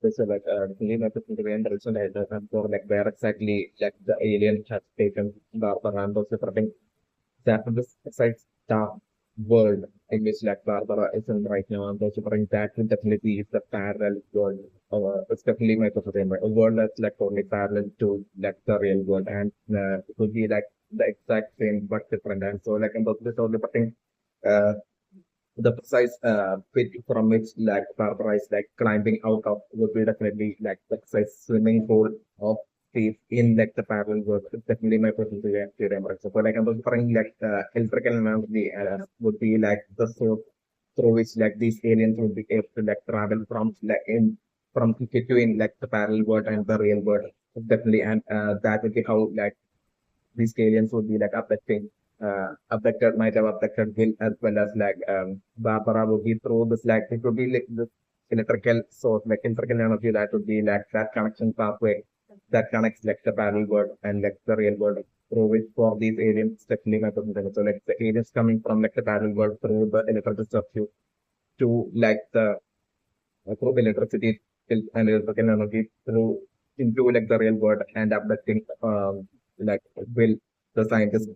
So like really my person to be interested and for like where exactly like the alien has taken Barbara and also something that this excites the world in which like Barbara is in right now and also bring that will definitely is the parallel world. It's definitely my person a world that's like only parallel to like the real world and it would be like the exact same but different. And so like I'm this only putting uh the precise fit from which like Barbara is like climbing out of would be definitely like the precise swimming pool of space in like the parallel world. It's definitely my personal theorem. So for like I'm referring like electrical analogy would be like the source through which like these aliens would be able to like travel from like in from between like the parallel world and the real world. Definitely, and that would be how like these aliens would be like abducted, might have abducted Will as well as like Barbara would be through this like it would be like this electrical source, like electrical energy that would be like that connection pathway that connects like the parallel world and like the real world through which for these aliens definitely my person. So like the aliens coming from like the parallel world through the electrical circuit to like the through electricity and electrical energy through into like the real world and abducting like will the scientist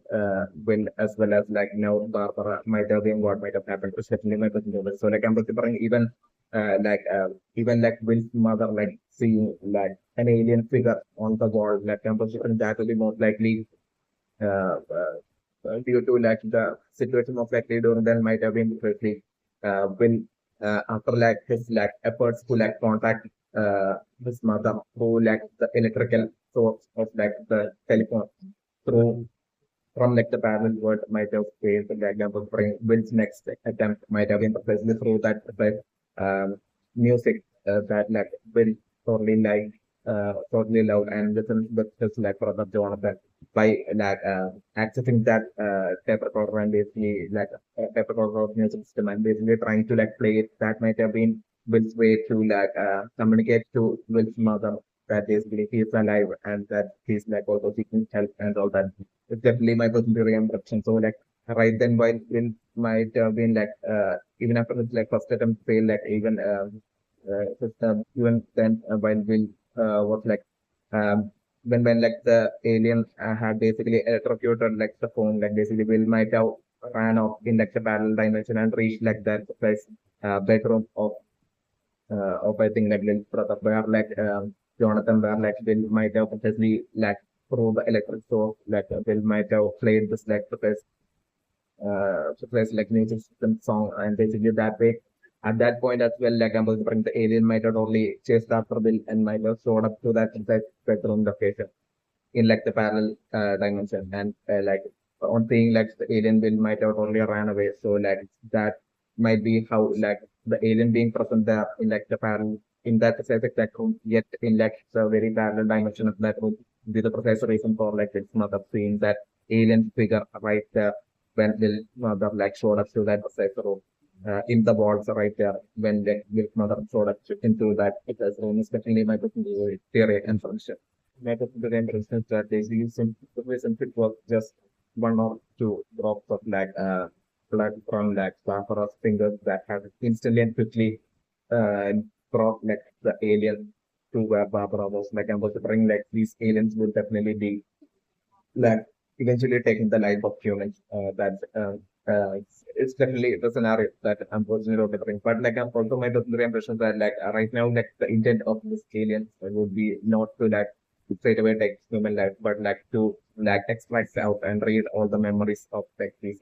will as well as like now Barbara might have been what might have happened to Stephanie might have been so like I'm considering even like Will's mother like seeing like an alien figure on the wall like I'm considering that will be most likely uh, uh, due to like the situation of like during then might have been firstly when after like his like efforts to like contact his mother through like the electrical source of like the telephone through from like the parallel world might have failed for example bring Will's next attempt might have been precisely through that like music that like Will totally loud and listen with his like brother Jonathan by like accessing that tape recorder and basically like a tape recorder music system and basically trying to like play it that might have been Will's way to like communicate to Will's mother that basically he's alive and that he's like also seeking help and all that. It's definitely my personal impression. So like right then while Will might have been like even after his like first attempt failed like even system even then while Will was like um when like the alien had basically electrocuted like the phone like basically Will might have ran off in like the parallel dimension and reached like that place bedroom of I think like Lil's brother where like Jonathan where like Will might have potentially like through the electric source like Will might have played this like surprise like music system song and basically that way at that point as well like I'm bring the alien might have only chased after Will and might have showed up to that bedroom location in like the parallel dimension and like on seeing like the alien will might have only ran away so like that might be how like the alien being present there in like the parallel in that precise exact room yet in like the very parallel dimension of that room be the precise reason for like it's not of seeing that alien figure right there when will mother like showed up to that precise room in the walls right there when the Will mother showed up into that precise room especially my theory and function matter to the instance that they use some it was just one or two drops of like blood from like Barbara's fingers that had instantly and quickly uh brought like the alien to where Barbara was like I was bring like these aliens will definitely be like eventually taking the life of humans. It's definitely the scenario that unfortunately different. But like I'm also my personal impression that like right now like the intent of this alien would be not to like straight away take human life, but like to like extract out and read all the memories of like these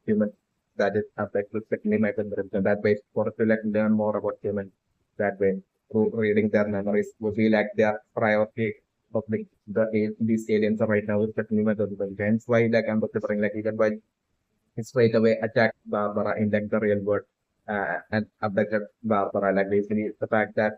humans that is affected definitely my personal impression. That way for us to like learn more about humans that way through reading their memories would be like their priority of these aliens are right now is definitely my personal hence why like I'm preferring like even while he straight away attacked Barbara in like the real world and abducted Barbara like basically the fact that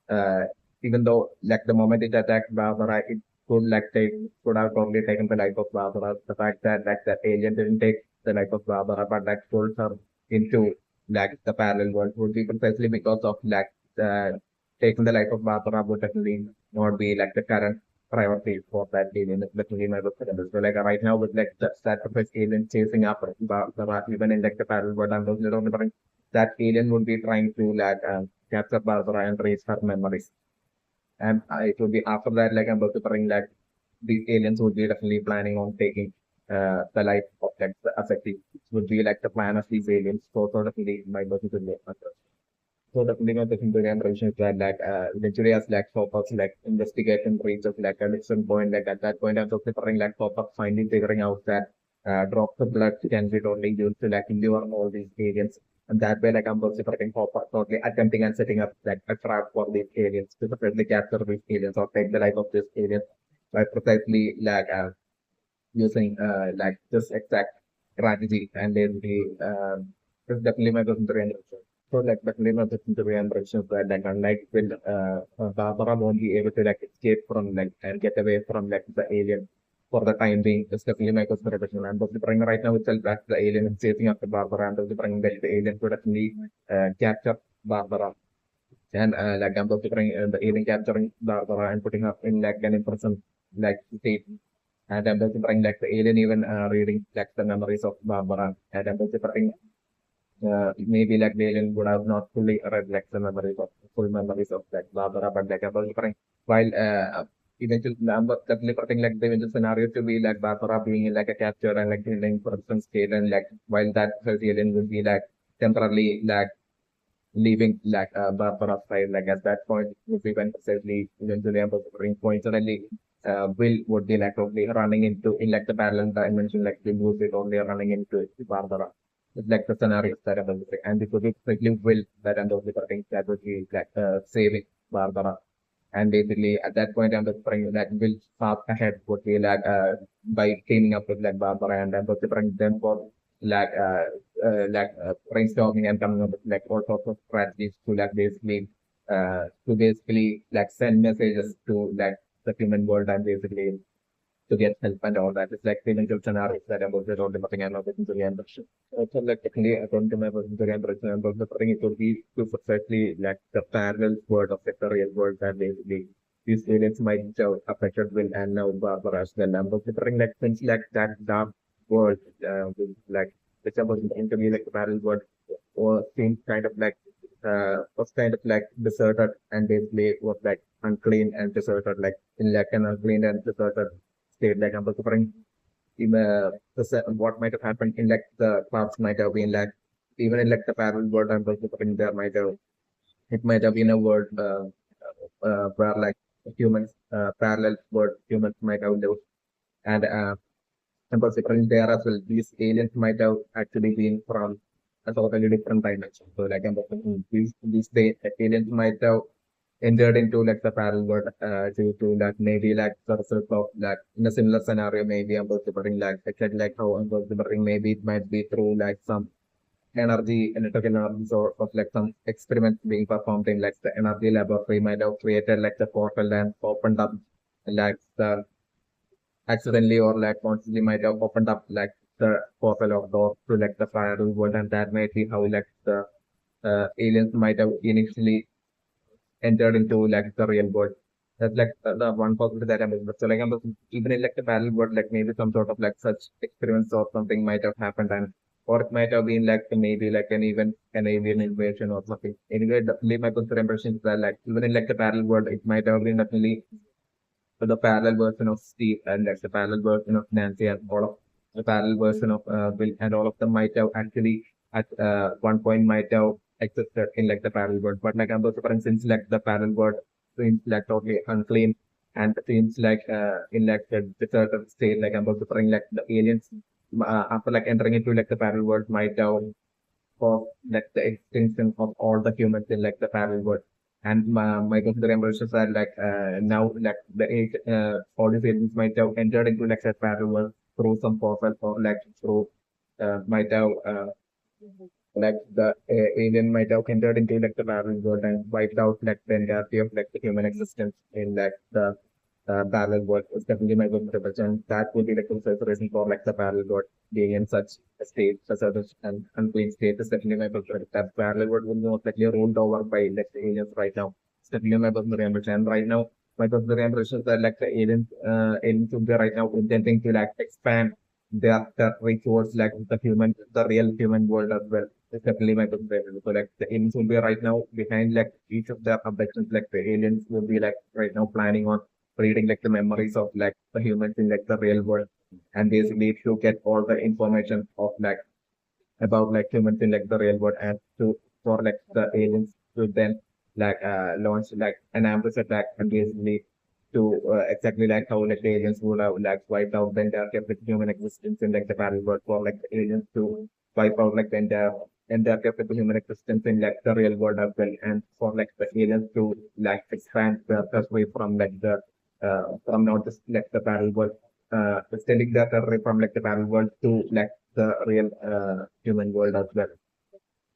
uh, even though like the moment it attacked Barbara it could have totally taken the life of Barbara the fact that like the alien didn't take the life of Barbara but like pulled her into like the parallel world would be precisely because of like taking the life of Barbara would definitely not be like the current priority for that alien, especially my representatives. So like right now with like the sacrifice alien chasing up the even in like the parallel world, I'm remembering that alien would be trying to like capture Barbara and trace her memories. And it would be after that, like I'm about to bring like the aliens would be definitely planning on taking the life of like the affected. It would be like the plan of these aliens. So sort of the my birth to the so the thing of the Himalayan region is that like eventually as like focus like investigation reaches like a different point, like at that point I'm also preparing like focus finally figuring out that drops of blood can be totally used to like lure all these aliens. And that way like I'm also preparing for totally attempting and setting up like a trap for these aliens to separately capture these aliens or take the life of these aliens by precisely like using like this exact strategy and then the it's definitely my consideration. So like definitely my consideration that like unlike will Barbara won't be able to like escape from like and get away from like the alien for the time being. It's definitely my consideration. And the bring right now itself that the alien is chasing after Barbara and the bring that the alien could definitely capture Barbara. And like I'm considering the alien capturing Barbara and putting her in like an imprison like state and I'm considering like the alien even reading like the memories of Barbara. And I'm considering maybe like the alien would have not fully read like the memories of full memories of like Barbara, but like I'm considering while eventually I'm considering like the eventual scenario to be like Barbara being in like a capture and like in person state and like while that alien would be like temporarily like leaving like Barbara's side. Like at that point, would be when precisely eventually I'm considering coincidentally Will would be like probably running into in like the parallel dimension, like Will would be only running into Barbara. It's like the scenario that I'm considering. And it would be strictly Will that I'm considering that would be like saving Barbara. And basically at that point I'm considering that Will path ahead would be like by teaming up with like Barbara and I'm considering them for like brainstorming and coming up with like all sorts of strategies to basically like send messages to like the human world and basically to get help and all that. It's like clinical scenarios that about the road developing and all that into the end. Also like technically according to my person to the end, about the thing it would be to precisely like the parallel world of like, the real world that basically these aliens might have affected Will and now Barbara as well. I'm considering like things like that dark world with like which about to be like the parallel world or seems kind of like was kind of like deserted and basically was like unclean and deserted like in like an unclean and deserted state like I'm suffering in what might have happened in like the past might have been like even in like the parallel world I'm suffering there might have it might have been a world where like humans parallel world humans might have lived and and consequently there as well these aliens might have actually been from a totally different dimension. So like I'm these aliens might have entered into like the parallel world due to like maybe like the result of like in a similar scenario maybe I'm considering like exactly like how I'm considering maybe it might be through like some energy electrical energy or of like some experiments being performed in like the energy laboratory might have created like the portal and opened up like the accidentally or like consciously might have opened up like the portal of door to like the parallel world and that might be how like the aliens might have initially entered into like the real world. That's like the one possibility that I'm so like I'm even in like the parallel world, like maybe some sort of like such experiments or something might have happened and or it might have been like maybe like an even an alien invasion or something. Anyway, definitely my personal impression is that like even in like the parallel world, it might have been definitely the parallel version of Steve and like the parallel version of Nancy and all of the parallel version of Bill and all of them might have actually at one point might have existed in like the parallel world. But like I'm for instance like the parallel world seems like totally unclean and seems like in like the deserted state like I'm preferring like the aliens after like entering into like the parallel world might have for like the extinction of all the humans in like the parallel world. And my considerations are like now like the age all these aliens might have entered into like that parallel world through some portal or like through might have like the alien might have entered into like the parallel world and wiped out like the entirety of like the human existence in like the parallel world is definitely my good interpretation. That would be like the reason for like the parallel world being in such a state, such an unclean state is definitely my preference. That parallel world will most likely ruled over by like the aliens right now. It's definitely my personal impression. And right now, my personal impression is that like the aliens would be right now intending to like expand their reach towards like the real human world as well. It's definitely my perspective. So like the aliens will be right now behind like each of their abductions, like the aliens will be like right now planning on reading like the memories of like the humans in like the real world, and basically to get all the information of like about like humans in like the real world, and to for like the aliens to then like launch like an ambush attack, and basically to exactly like how like the aliens would have like wiped out the entire captive human existence in like the parallel world, for like the aliens to wipe out like the entire captive human existence in like the real world as well, and for like the aliens to like expand their territory from like the from not just like the parallel world, extending their territory from like the parallel world to like the real human world as well.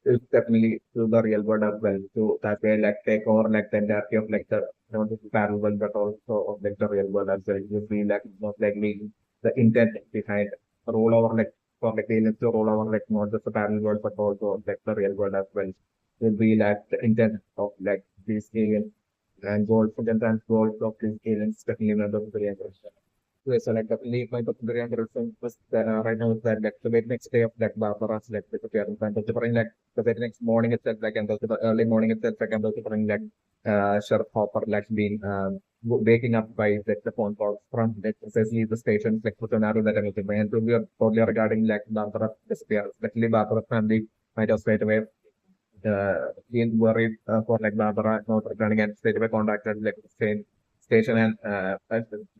It's definitely to the real world as well. So that way, like take over like the entirety of like the not just the parallel world, but also of like the real world as well. You be like most likely the intent behind roll over like for like aliens to roll over like not just the parallel world, but also like the real world as well. Will be like the intent of like these aliens, and goals for the goals of these aliens definitely not the real world. Yes, so like definitely my very interesting was right now is that like the very next day of like Barbara's like disappearance, and the like the very next morning itself, like and the early morning itself, like and like Sheriff Hopper like being waking up by like the phone call from like precisely the station like Putonaro that everything, and to be totally regarding like Barbara's disappearance, especially Barbara's family might have straight away being worried for like Barbara not returning, and straight away contacted like the same station, and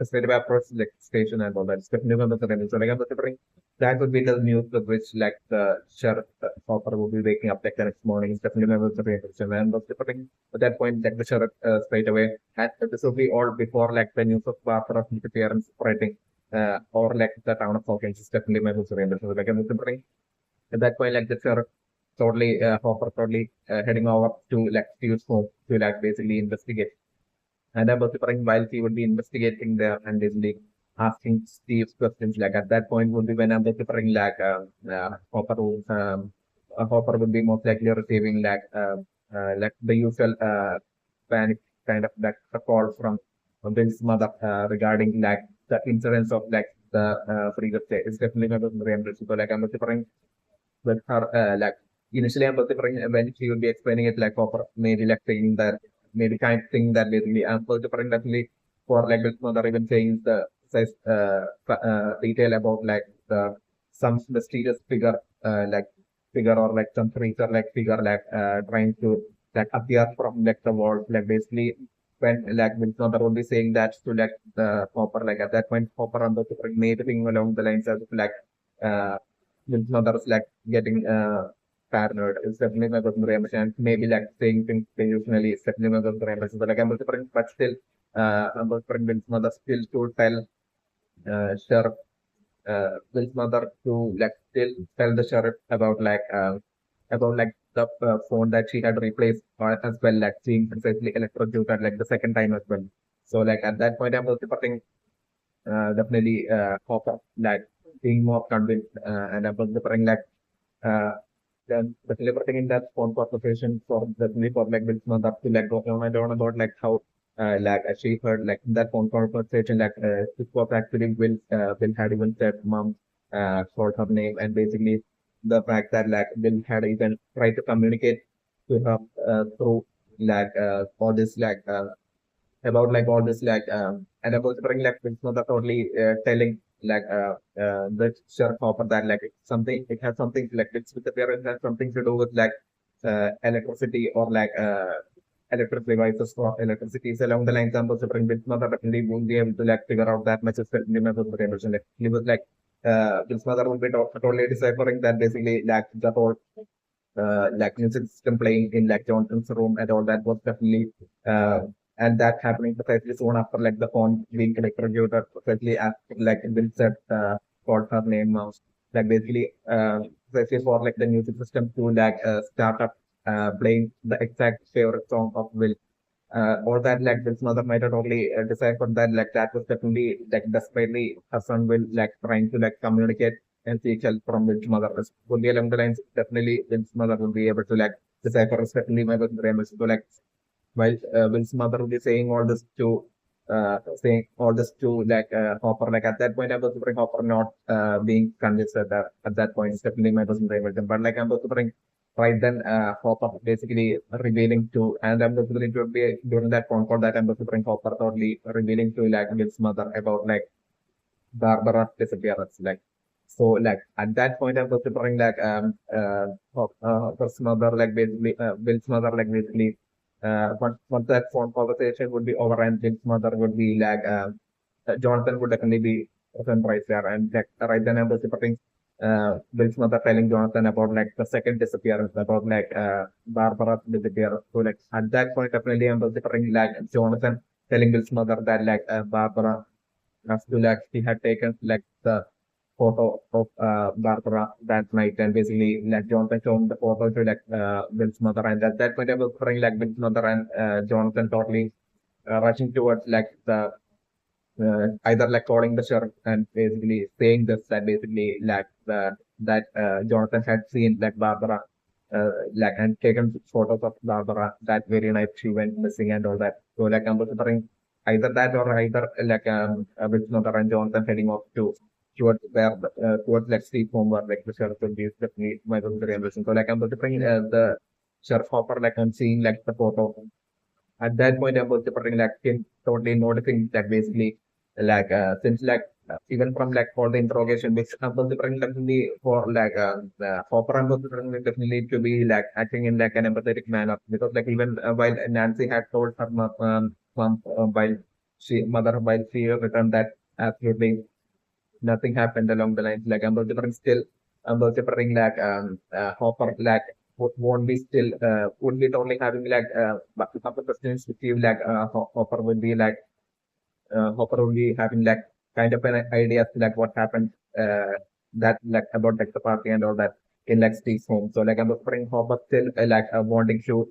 straight away approached like station and all that. Definitely remember the name. So like I'm considering that would be the news with which like the sheriff Hopper will be waking up like the next morning. Definitely remember the name. And was different at that point like the sheriff straight away, and this will be all before like the news of Barbara's disappearance spreading or like the town of Hawkins. Is definitely my consideration. So like I'm considering at that point, like the sheriff totally Hopper totally heading over to like Steve's home to like basically investigate. And I was wondering while he would be investigating there and basically asking Steve's questions. Like at that point would be when I'm preparing like Hopper would be most likely receiving like the usual panic kind of like a call from Bill's mother regarding like the incidents of like the previous day. It's definitely not very so like I'm preparing with her like initially I'm preparing when she would be explaining it like for maybe like saying that maybe kind of thing that basically I'm preparing definitely for like this mother even saying the says detail about like the some mysterious figure like figure or like some creature like figure like trying to like appear from like the wall like basically when like Vince mother would be saying that to like the Hopper like at that point Hopper on the maybe thing along the lines of like uh Vince mother is like getting paranoid. It's definitely my personal reaction. And maybe like saying things usually is definitely my personal reaction. But like I'm different, but still, I'm different. Vince's mother still to tell sheriff, Vince's mother to like still tell the sheriff about like the phone that she had replaced as well, like seeing precisely electrocuted like the second time as well. So like at that point, I'm different. Definitely Hopper like being more convinced, and I'm different like. Then the celebrating in that phone conversation for the for like Will's mother to like go on and on about like how like she heard like in that phone conversation like this was actually Will had even said mom called her name, and basically the fact that like Will had even tried to communicate to her through like all this like about like all this like and about bring like it's not totally telling like the sheriff Hopper that like it's something it has something like it's with the parents has something to do with like electricity or like electric devices or electricity is along the lines of the bring Bill's mother definitely won't be able to like figure out that much as like he was like Bill's mother would be totally deciphering that basically like the whole like music system playing in like Johnson's room and all that was definitely uh, and that happening precisely soon after like the phone being electrocuted precisely after like Vincent called her name like basically precisely for like the music system to like start up playing the exact favorite song of Will or that like Will's mother might have only deciphered that like that was definitely like desperately her son will like trying to like communicate and seek help from Will's mother. Would be along the lines definitely Will's mother will be able to like decipher definitely my was so like while Will's mother will be saying all this to like Hopper like at that point I was bring Hopper not being convinced at that point it's definitely my person but like I'm supporting right then Hopper basically revealing to, and I'm basically to be during that phone call that I'm basically Hopper totally revealing to like Will's mother about like Barbara's disappearance. Like so like at that point I'm considering like Hopper's mother like basically Will's mother like basically once that phone conversation would be over and Will's mother would be like Jonathan would definitely be present right there. And like, right then, I was putting Bill's mother telling Jonathan about like the second disappearance, about like Barbara's disappearance. So like at that point, definitely I was putting like Jonathan telling Bill's mother that like Barbara has to like she had taken like the photo of Barbara that night, and basically like Jonathan showing the photo to like Bill's mother. And at that point, I was putting like Bill's mother and Jonathan totally rushing towards like the either like calling the sheriff and basically saying this that basically like that Jonathan had seen like Barbara like and taken photos of Barbara that very night she went missing and all that. So like I'm considering either that or either like with Mother and Jonathan heading off to towards where towards like Steve home where like the sheriff will be definitely my consideration. So like I'm considering the sheriff Hopper like I'm seeing like the photo at that point I was departing like totally noticing that basically like since like even from like for the interrogation which I was departing definitely for like Hopper I was departing definitely to be like acting in like an empathetic manner because like even while Nancy had told her mom while she mother while she returned that absolutely nothing happened along the lines. Like I'm still I'm like Hopper like won't be still would be totally having like but couple questions with you like Hopper would be like Hopper would be having like kind of an idea as to like what happened that like about like the party and all that in like Steve's home. So like I'm offering Hopper still like uh wanting to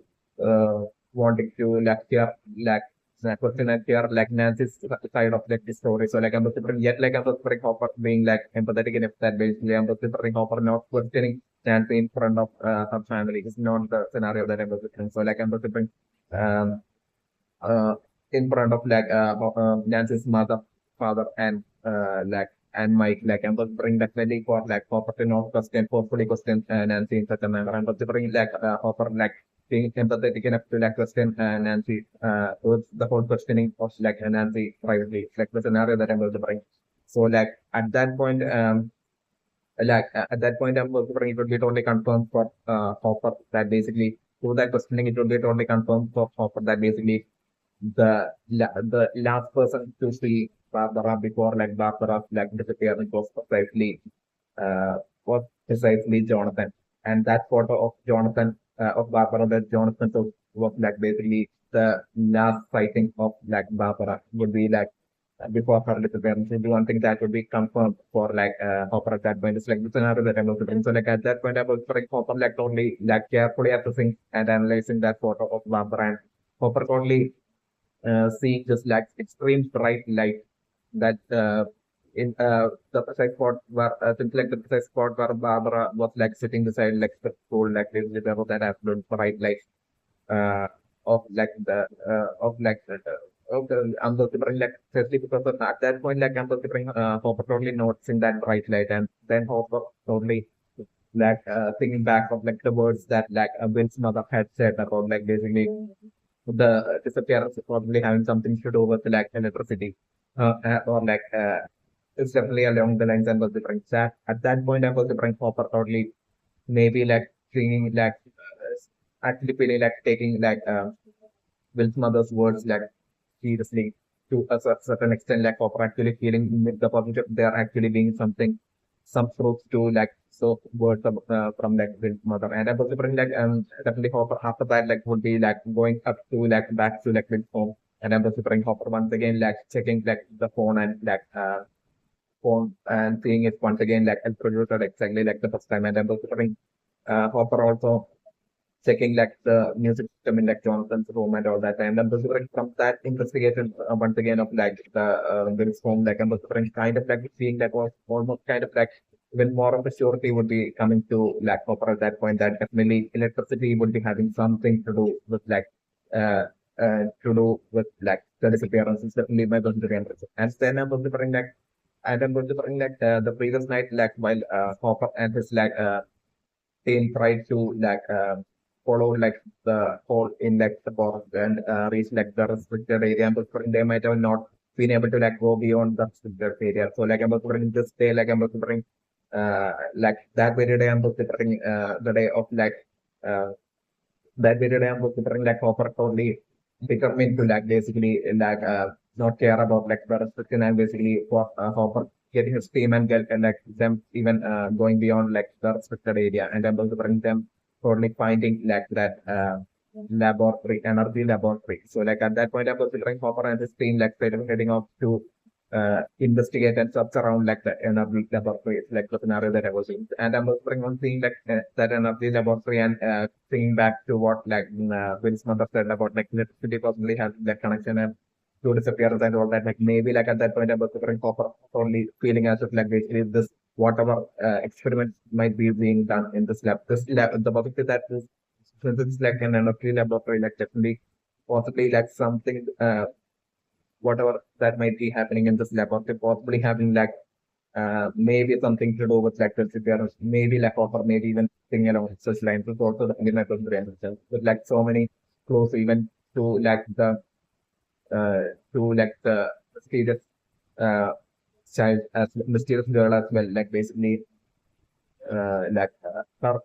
like hear like question and hear like Nancy's side of like the story. So like I'm offering yet like I'm offering Hopper being like empathetic enough that basically I'm offering Hopper not questioning Nancy in front of her family. It's not the scenario that I'm offering. So like I'm offering um uh, in front of like Nancy's mother, father, and and Mike. Like I'm was bring definitely for like Hopper to not question, forcefully question Nancy in such a manner. And was bring like Hopper like being empathetic enough to like question Nancy with the whole questioning of like Nancy privately, like the scenario that I'm going to bring. So like at that point, at that point, I'm also it would be totally confirmed for Hopper that basically through that questioning, it would be totally confirmed for Hopper that basically the last person to see Barbara before like Barbara like disappearance was precisely Jonathan. And that photo of Jonathan of Barbara that Jonathan took was like basically the last sighting of like Barbara would be like before her disappearance. Would be one thing that would be confirmed for like Hopper at that point. It's like the scenario that I'm looking. So like at that point I was for Hopper like only like carefully assessing and analyzing that photo of Barbara and Hopper only seeing this like extreme bright light that in the precise spot where since like the precise spot where Barbara was like sitting beside like the pool like there was that absolute bright light uh, of like the of the I'm considering like especially because of at that point like I'm considering Hopper totally noticing that bright light and then Hopper totally like thinking back of like the words that like Vince's mother had said about like basically the disappearance is probably having something to do with like electricity or like it's definitely along the lines and was different that at that point I was different Hopper totally maybe like thinking like actually feeling like taking like Will's mother's words like seriously to a certain extent, like of actually feeling with the positive, there actually being something, some truth to like so words from like Will's mother. And I was wondering like definitely Hopper after that like would be like going up to like back to like Will's home. And I was wondering Hopper once again like checking like the phone and like phone and seeing it once again like introduced exactly like the first time. And I was wondering Hopper also checking like the music system in like Jonathan's room and all that. And I'm considering from that investigation once again of like the lyrics home, like I'm considering kind of like seeing that was almost kind of like even more of a surety would be coming to like Hopper at that point that definitely electricity would be having something to do with like uh to do with like the disappearance is definitely my considering. And then I'm considering like and I'm considering like the previous night like while Hopper and his like team tried to like follow like the whole in like the forest and reach like the restricted area, but they might have not been able to like go beyond the restricted area. So like I'm considering this day, like I'm considering like that very day I'm considering the day of like uh, that period I'm considering like Hopper totally determined to like basically like not care about like the restriction and basically for Hopper getting his team and get and like them even going beyond like the restricted area and able to bring them totally finding like that laboratory energy laboratory. So like at that point I'm considering Hopper and his team like heading off to investigate and search around like the energy laboratory, like the scenario that I was in. And I'm considering on seeing like that energy laboratory and thinking back to what like Will's mother said about like electricity possibly has that connection and to disappearance and all that. Like maybe like at that point I was considering Hopper only feeling as if like basically this whatever experiments might be being done in this lab, the possibility that this since it's like an energy laboratory, like definitely possibly like something whatever that might be happening in this laboratory, possibly having like maybe something to do with like perseverance, maybe like offer, maybe even thing along such lines. It's also the internet of the itself with like so many clues even to like the uh, mysterious uh, child as mysterious girl as well, like basically her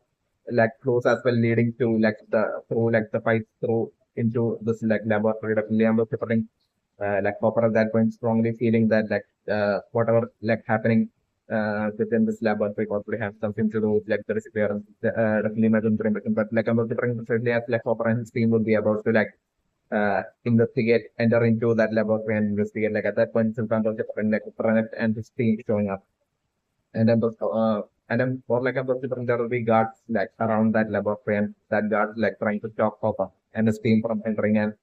like clues as well leading to like the through like the fight through into this like laboratory definitely I'm preferring like Popper at that point strongly feeling that like whatever like happening within this laboratory possibly have something to do with like the disappearance definitely imagine but like I'm preferring certainly as like Popper and his team would be about to like investigate enter into that laboratory and investigate like at that point in front of the like Planet and his team showing up and then and then for like a different there will be guards like around that laboratory and that guards like trying to stop Hopper and his team from entering and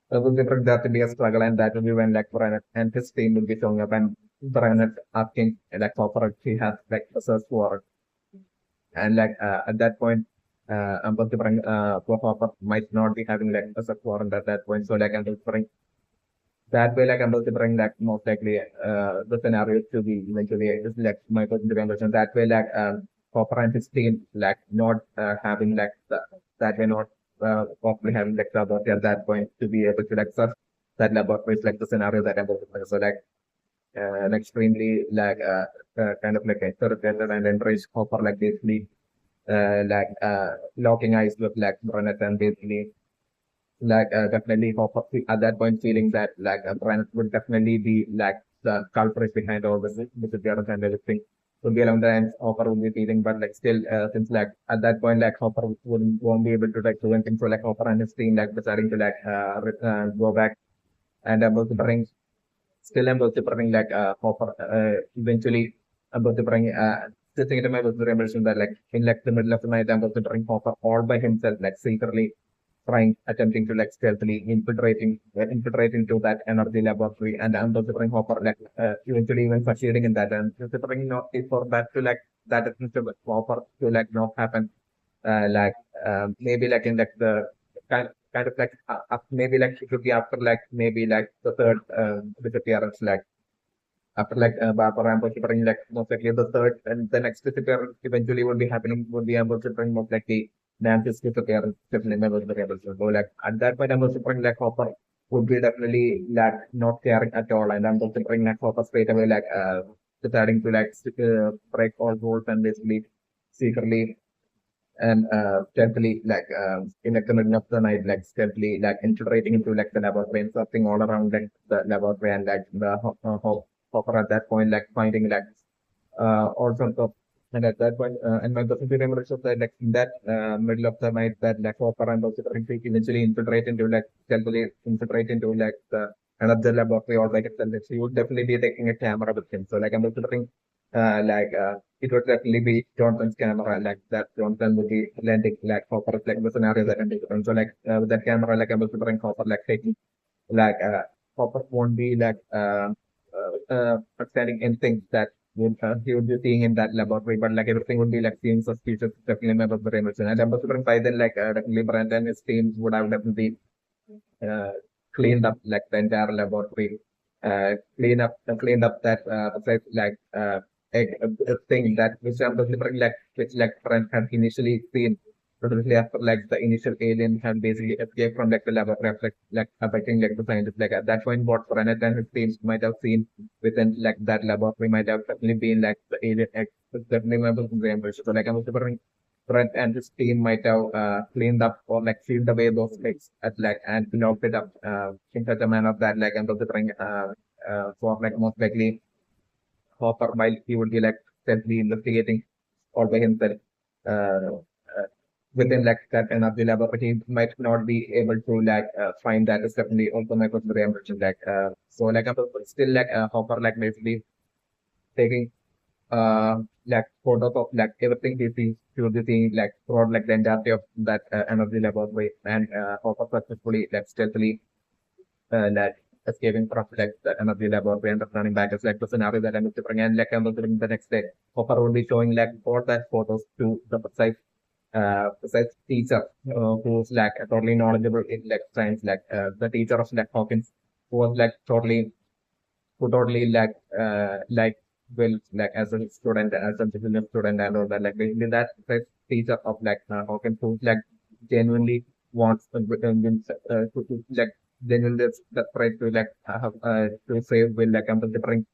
there will be that will be a struggle and that will be when like Brian and his team will be showing up and Brian asking like Hopper if he has like a search warrant and like at that point Brian Hopper might not be having like a search warrant at that point so like I'm referring that way, like I'm considering like most likely the scenario to be eventually is like my person. That way, like Copper and his team like not having like that way not properly having like the authority at that point to be able to like search that laboratory is like the scenario that I'm considering. So like an extremely like kind of like a interrogated and enraged Copper like basically locking eyes with like Brunet and basically like definitely Hopper at that point feeling that like Brent would definitely be like the culprit behind all this disappearance and everything would be along the lines Hopper would be feeling but like still since like at that point like Hopper won't be able to like do anything so like Hopper and his team like deciding to like go back and about to bring still about to bring like Hopper eventually about to bring the thing that I was mentioned that like in like the middle of the night I'm about to bring Hopper all by himself like secretly attempting to like stealthily infiltrate into that energy laboratory and I'm considering Hopper like eventually even succeeding in that and considering not for that to like that instance of Hopper to like not happen like maybe like in like the kind of like maybe like it could be after like maybe like the third disappearance like after like Barbara and considering like most likely the third and the next disappearance eventually would be happening would be able to bring most likely Nancy's disappearance definitely never be able to go like at that point I'm considering like Hopper would be definitely like not caring at all and I'm considering like Hopper straight away like deciding to like break all rules and basically secretly and stealthily like in like the middle of the night like stealthily like infiltrating into like the laboratory and something all around like the laboratory and like the Hopper at that point like finding like all sorts of and at that point and my doesn't remember also that like in that middle of the night that like Hopper and also eventually infiltrate into like stealthily infiltrate into like the another laboratory or like itself. So you would definitely be taking a camera with him. So like I'm considering it would definitely be Johnson's camera, like that Johnson would be lending like Hopper, like the scenario that I'm different. So like with that camera, like I'm considering Hopper, like taking like Hopper won't be like understanding anything that he would be seeing in that laboratory, but like everything would be like seeing suspicious, definitely member of the Emerson. And I'm considering by then like definitely Brandon and his team would have definitely uh, cleaned up like the entire laboratory, cleaned up that like a thing that which I'm considering which friend had initially seen totally after the initial alien had basically escaped from the laboratory of affecting the scientists. At that point what Brenner and his teams might have seen within that laboratory might have definitely been the alien X. It's definitely memorable example. So I'm considering Brent and his team might have cleaned up or sealed away those legs at and locked it up in such a manner that I'm considering for most likely Hopper while he would be stealthily investigating all by himself uh, uh, within that energy lab, but he might not be able to find that is definitely also my consideration. So I'm still Hopper basically taking photos of everything he sees to the seeing throughout the entirety of that energy laboratory and Hopper successfully stealthily escaping from the energy laboratory and returning back as the scenario that I'm bring and I'm looking the next day. Hopper will be showing all that photos to the precise teacher who's totally knowledgeable in science, the teacher of Hawkins, who was totally who totally well as a student as a disciplined student and all that basically that teacher of Hawkins who genuinely wants to genuinely the right to to save will I'm considering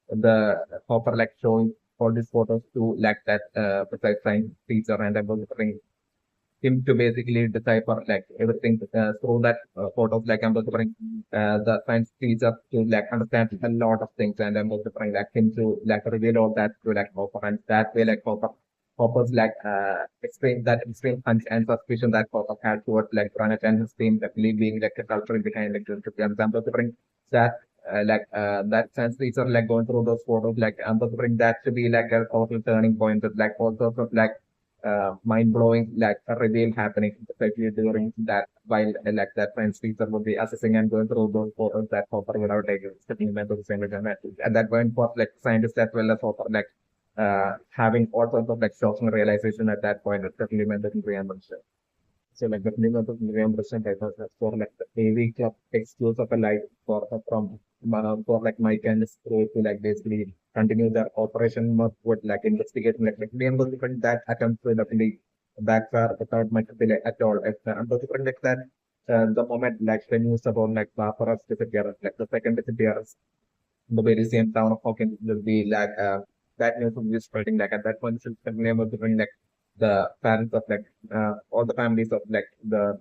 the Hopper showing all these photos to that precise science teacher and I'm considering him to basically decipher everything through that photos I'm referring the science teacher to understand a lot of things and I'm referring him to reveal all that to Hopper and that way Hopper's extreme hunch and suspicion that Hopper had towards Planet and his team definitely being the culture behind the I'm referring that that science teacher going through those photos I'm referring that to be a total turning point that all sorts of mind-blowing a reveal happening especially during that while that science teacher would be assessing and going through those photos that Hopper would have taken stepping into the same at that point for scientists as well as Hopper having all sorts of shocking realization at that point it's definitely meant that reimbursement. So the minimum of reimbursement I thought that's for the AV club excuse of a for for Mike and his crew to basically continue their operation mode with investigation reimbursement that attempt will definitely backfire without much delay at all. I'm different that the moment the news about Barbaras disappearance, the second disappearance in the very same town of Hawkins will be that news will be spreading at that point it's definitely able to bring the parents of all the families of the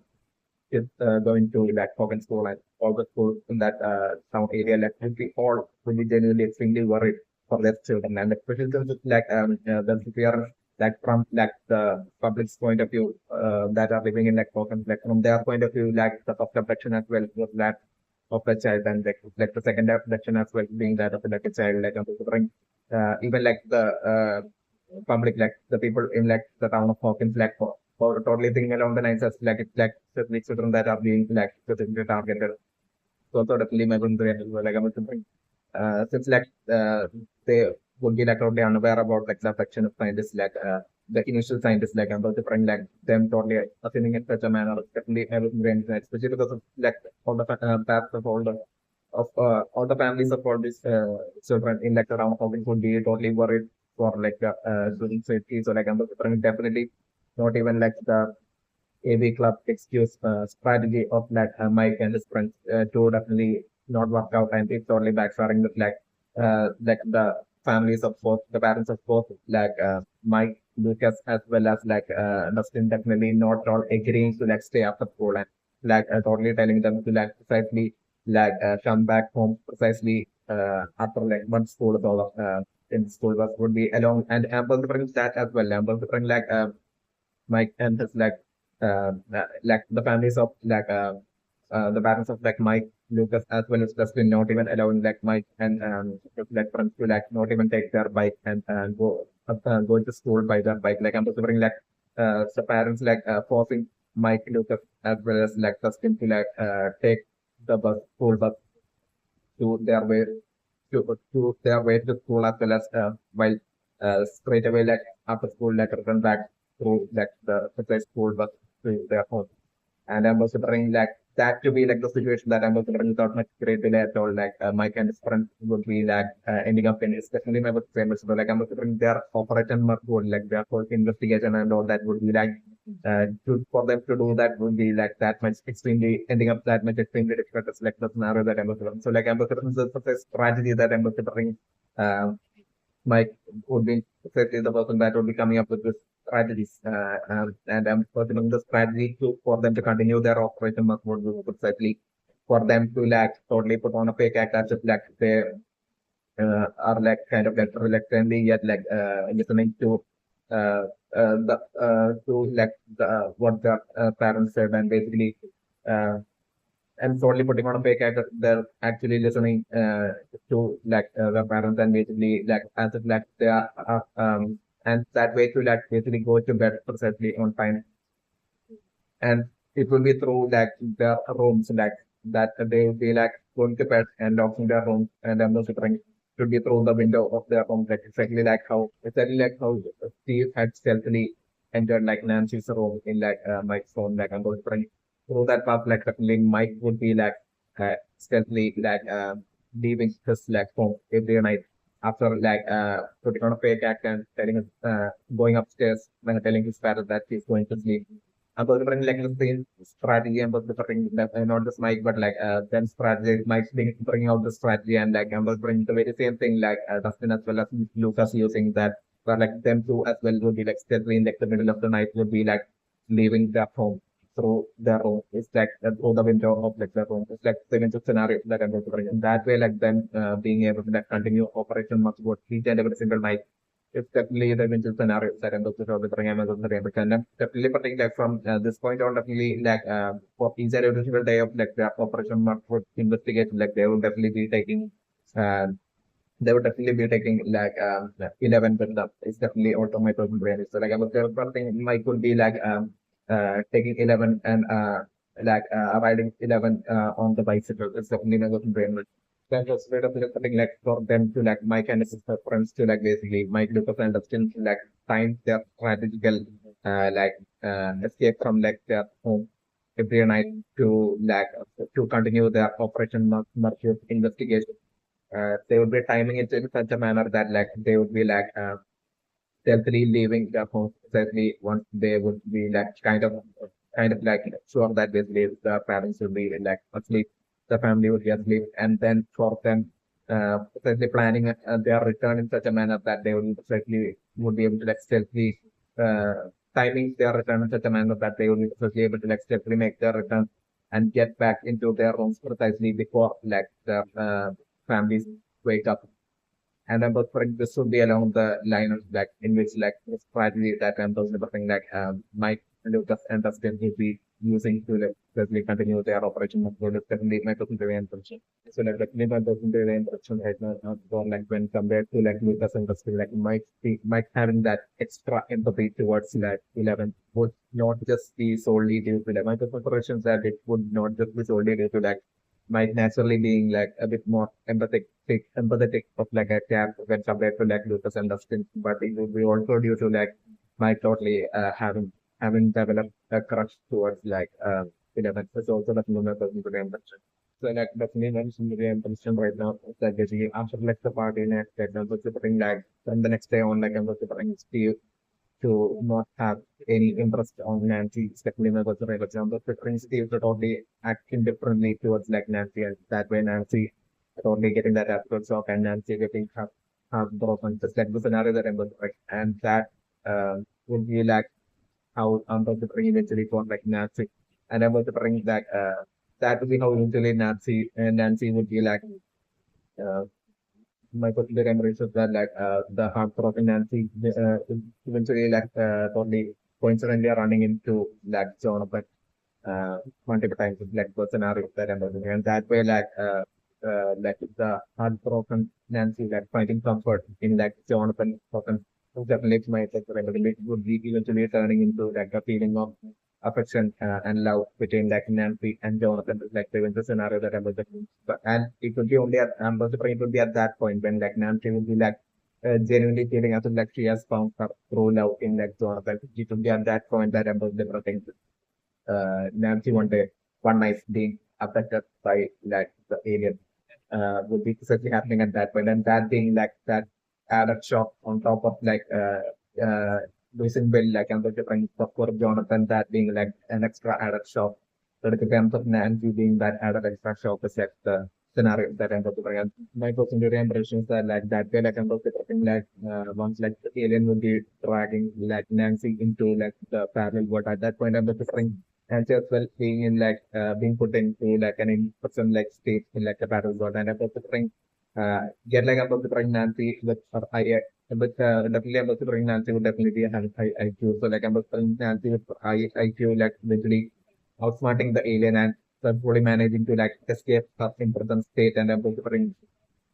kids going to Hawkins school and all the schools in that town area will be all will be genuinely extremely worried for their children and especially since it's the disappearance from the public's point of view that are living in Hawkins from their point of view the first abduction as well was that of the child and the second abduction as well being that of a child I'm considering even the public the people in the town of Hawkins for totally thinking along the lines as it's the children that are being specifically targeted. So sort of my I'm considering since they would be totally unaware about the affection of scientists the initial scientists I'm considering them totally assuming in such a manner definitely everything especially because of all the paths of all the families of all these children in around Hawkins would be totally worried for student safety. So I'm definitely not even the AV club excuse strategy of Mike and his friends to definitely not work out and it's totally backfiring with the families of both the parents of both Mike Lucas as well as Dustin definitely not all agreeing to stay after school and totally telling them to precisely come back home precisely after one school is all in school bus would be along and Amber brings that as well. Amber brings Mike and his the families of the parents of Mike Lucas as well as Dustin not even allowing Mike and friends to not even take their bike and go to school by their bike I'm considering the parents forcing Mike Lucas as well as Dustin to take the school bus to their way to their way to school as well as while straight away after school return back through the school bus to their home. And I'm considering that to be like the situation that I'm considering without much great delay at all. Like my kind of friend would be like ending up in, especially my famous. So like I'm considering their operation work would like their whole investigation and all that would be like for them to do that would be like that much extremely ending up that much extremely difficult to select the scenario that I'm considering. So like I'm considering this is a strategy that I'm considering. Mike would be exactly the person that would be coming up with this strategies, and I'm pursuing the strategy to for them to continue their operation must would be precisely for them to like totally put on a fake act as if like they are like kind of like reluctantly yet like listening uh, to like what the parents said and basically uh, and solely putting on a fake act, they're actually listening to like the parents and basically like as if like they are and that way to like basically go to bed precisely on time, and it will be through like their rooms like that they will be like going to bed and locking their rooms and then the sitting should be through the window of their home like exactly like how Steve had stealthily entered like Nancy's room in like Mike's phone like I'm going to through that path like definitely Mike would be like stealthily like leaving his like home every night after like putting on a fake act and telling us going upstairs and telling his parents that he's going to sleep. I'm considering like the same strategy. I'm considering that not just Mike, but like then strategy. Mike's bringing out the strategy, and like I'm considering the very same thing like Dustin as well as Lucas using that. But like them two as well would be like still in like the middle of the night would be like leaving their home through their room. It's like through the window of like their room. It's like the window scenario that I'm considering. In that way, like them being able to like continue operation must go each and every single night. It's definitely the eventual scenario that I'm looking for with Amazon Rainbow. And I'm definitely putting like from this point on, definitely like for each and every single day of like the operation mark for investigation, like they will definitely be taking uh, they would definitely be taking like 11 with them. It's definitely automated brain. So like I was something might could be like taking 11 and riding 11 on the bicycle. It's definitely not brain. Then just straight up something like for them to like Mike and his friends to like basically Mike Lucas and Dustin to like time their strategical escape from like their home every night to like to continue their operation Mercury investigation. They would be timing it in such a manner that like they would be like stealthily leaving the home precisely once they would be like kind of like sure that basically the parents would be like asleep, the family would be asleep, and then for them precisely planning their return in such a manner that they would precisely would be able to like stealthily uh, timing their return in such a manner that they would be precisely able to like stealthily make their return and get back into their rooms precisely before like the families wake up. And I'm preferring this would be along the line of like in which like the strategy that I'm preferring like Mike Lucas and Dustin will be using to like basically continue their operation of definitely my percentage intention. So like definitely my percentage intention right now for like when compared to like Lucas and Dustin like Mike having that extra empathy towards like 11 would not just be solely due to like my preparations that it would not just be solely due to like might naturally being like a bit more empathetic of like a cat when compared to like Lucas and Dustin, but it would be also due to like my totally having developed a crush towards like 11. It's also that Luna doesn't really mention. So like definitely mentioned the intention right now is that basically after like the party next day, I'm putting like then the next day on like I'm putting Steve to not have any interest on Nancy, especially in the for example, preferring Steve to totally acting differently towards like Nancy, and that way Nancy totally getting that approach of and Nancy getting half broken, just like the scenario that I'm going to write. And that would be like how I'm going to bring eventually for like Nancy. And I'm going to bring that that would be how eventually Nancy and Nancy would be like uh, my particular memories of that, like the heartbroken Nancy, eventually like totally coincidentally running into like Jonathan multiple times, like the scenario that I'm looking at. And that way, like the heartbroken Nancy, like finding comfort in like Jonathan, definitely it's my like it would be eventually turning into like a feeling of affection and love between like Nancy and Jonathan, like the scenario that I was looking. But and it would be only at it would be at that point when like Nancy would be like genuinely feeling as if like she has found her true love in like Jonathan. It would be at that point that I'm was Nancy one day. one night being affected by like the alien would be certainly happening at that point, and that being like that added shock on top of like losing Bill, like and the different for Jonathan, that being like an extra added shock. So the terms of Nancy being that added extra shock is like the scenario that I'm about to bring. And my personal theory impressions are like that way, like I'm about to bring like once like the alien will be dragging like Nancy into like the parallel world. At that point, I'm about to bring Nancy as well being in like being put into like an in-person like state in like a parallel world, and I'm about to bring get like I'm about to bring Nancy with her but definitely I'm also bring Nancy would definitely be a high IQ. So like I'm also bring Nancy with high IQ, like literally outsmarting the alien and successfully managing to like escape her in present state. And I'm also bring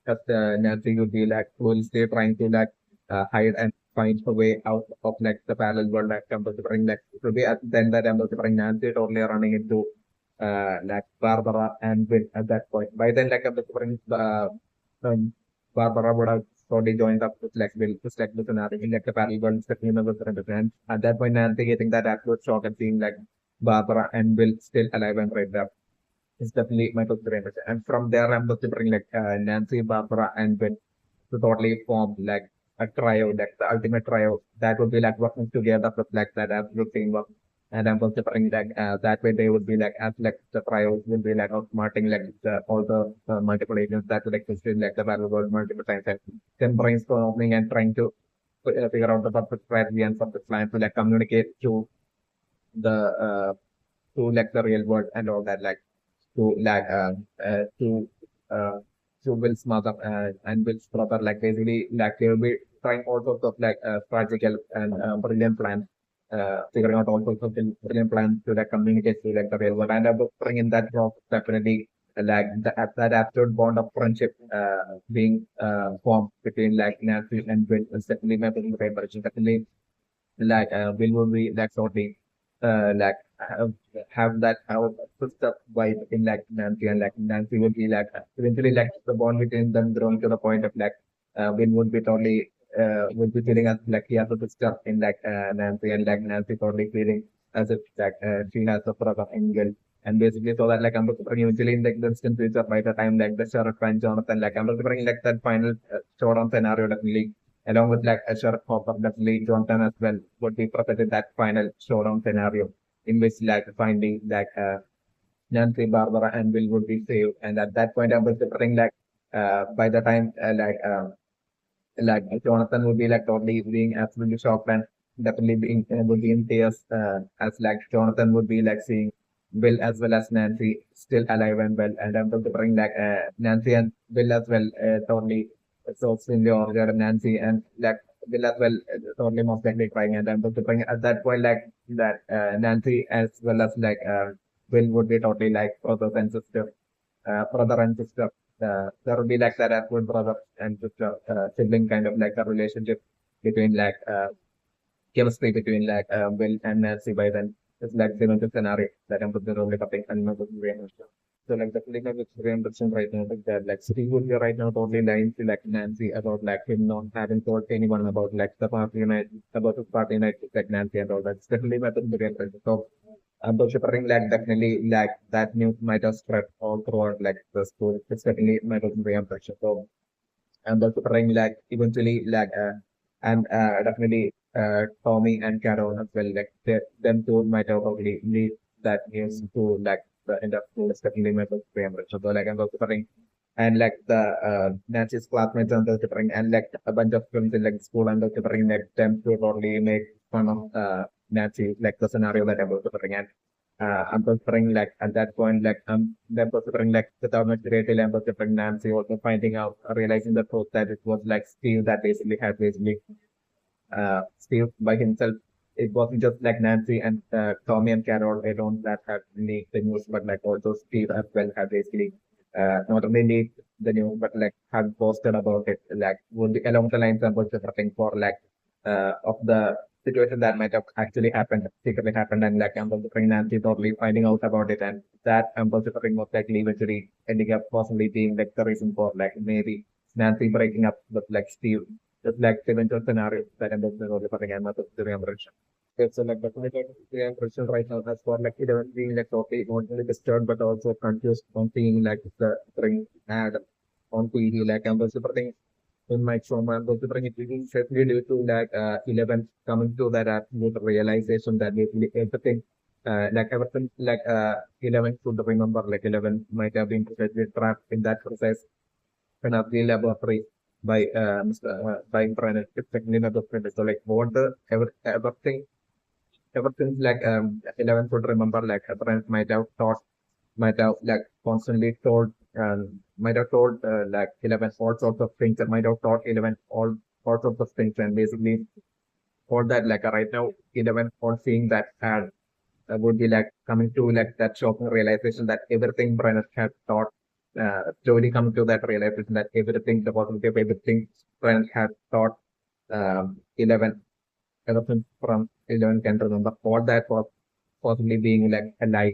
just Nancy would be like will stay trying to like hide and find a way out of like the parallel world. Like I'm also bring like it will be at then that I'm also bring Nancy totally running into like Barbara and Will at that point. By then like I'm also bring um, Barbara would have totally joined up with like Will, just like the scenario in like the parallel world, the universe and at that point Nancy getting that absolute shock and seeing like Barbara and Will still alive and right there is definitely my first impression. And from there I'm considering like Nancy, Barbara and Will to totally form like a trio, like the ultimate trio that would be like working together with like that absolute teamwork. And I'm considering like that way they would be like as like the trios will be like outsmarting like all the multiple agents that would exist in like the battle world multiple times and then brainstorming and trying to figure out the perfect strategy and perfect plan to like communicate the uh, to like the real world and all that like to like uh, to Will's mother and Will's brother. Like basically, like they'll be trying all sorts of like practical and brilliant plans, figuring out all sorts of brilliant plans to like communicate to like the real world. And I was bringing that job definitely like that absolute bond of friendship being formed between like Nancy and Will is definitely my favorite version. Definitely like Will would be like shortly like have that our sister wife in like Nancy and like Nancy would be like eventually like the bond between them growing to the point of like Will would be totally would be feeling as like he has a sister in like Nancy and like Nancy totally feeling as if like she has a brother in Will. And basically so that like I'm looking eventually in like the distant future by the time like the sheriff and Jonathan like I'm looking like that final showdown scenario definitely along with like a Sheriff Hopper, definitely Jonathan as well would be presented that final showdown scenario in which like finally like Nancy, Barbara, and Will would be saved. And at that point, I was preparing like by the time like Jonathan would be like totally being absolutely shocked and definitely being would be in tears as like Jonathan would be like seeing Will as well as Nancy still alive and well. And I'm going to bring like Nancy and Will as well totally so in the order of Nancy and like Will as well totally most likely crying. And I'm going to bring at that point like that Nancy as well as like Will would be totally like brothers and sister, brother and sister there will be like that actual brother and sister sibling kind of like a relationship between like chemistry between like Will and Nancy by then. It's like the scenario that I'm putting only topic and not very much. So like the feeling of experience right now like that like Steve would be right now totally lying to like Nancy about like him not having told anyone about like the party night about his party night with like Nancy and all that. It's definitely my very so I'm shipping like definitely like that news might have spread all throughout like the school. It's definitely my very impression. So I'm also trying like eventually like and definitely Tommy and Carol as well. Like them two might have probably lead that news to like the industry. It's definitely my very impression. So like I'm also trying and like the Nancy's classmates and the different and like a bunch of films in like school and the different like them to totally make fun of Nancy like the scenario that I'm also bring and I'm considering like at that point like them considering like the government created I'm considering Nancy also finding out realizing the truth that it was like Steve that basically had basically Steve by himself. It wasn't just like Nancy and Tommy and Carol alone that had leaked the news, but like also Steve as well had basically not only leaked the news, but like had posted about it, like would be along the lines of prepping for like of the situation that might have actually happened, secretly happened, and like I'm considering Nancy totally finding out about it, and that I'm considering most likely eventually ending up possibly being like the reason for like maybe Nancy breaking up with like Steve just like the eventual scenario that I'm totally putting I'm not considering. It's like definitely the impression right now as for like 11 being like totally not only disturbed but also confused on seeing like the ring ad on TV. Like I'm considering in my trauma, I'm considering it really certainly due to like 11 coming to that absolute realization that basically everything like everything like 11 should remember like 11 might have been precisely trapped in that precise penalty laboratory by by Brenner. It's technically not so like what the everything ever since like 11 could remember like her parents might have taught might have like constantly told might have told like 11 all sorts of things and might have taught 11 all sorts of things and basically all that like right now 11 on seeing that ad would be like coming to like that shocking realization that everything Brenner had taught slowly coming to that realization that everything the possibility of everything Brenner had taught 11 everything from 11 can remember all that was possibly being like a lie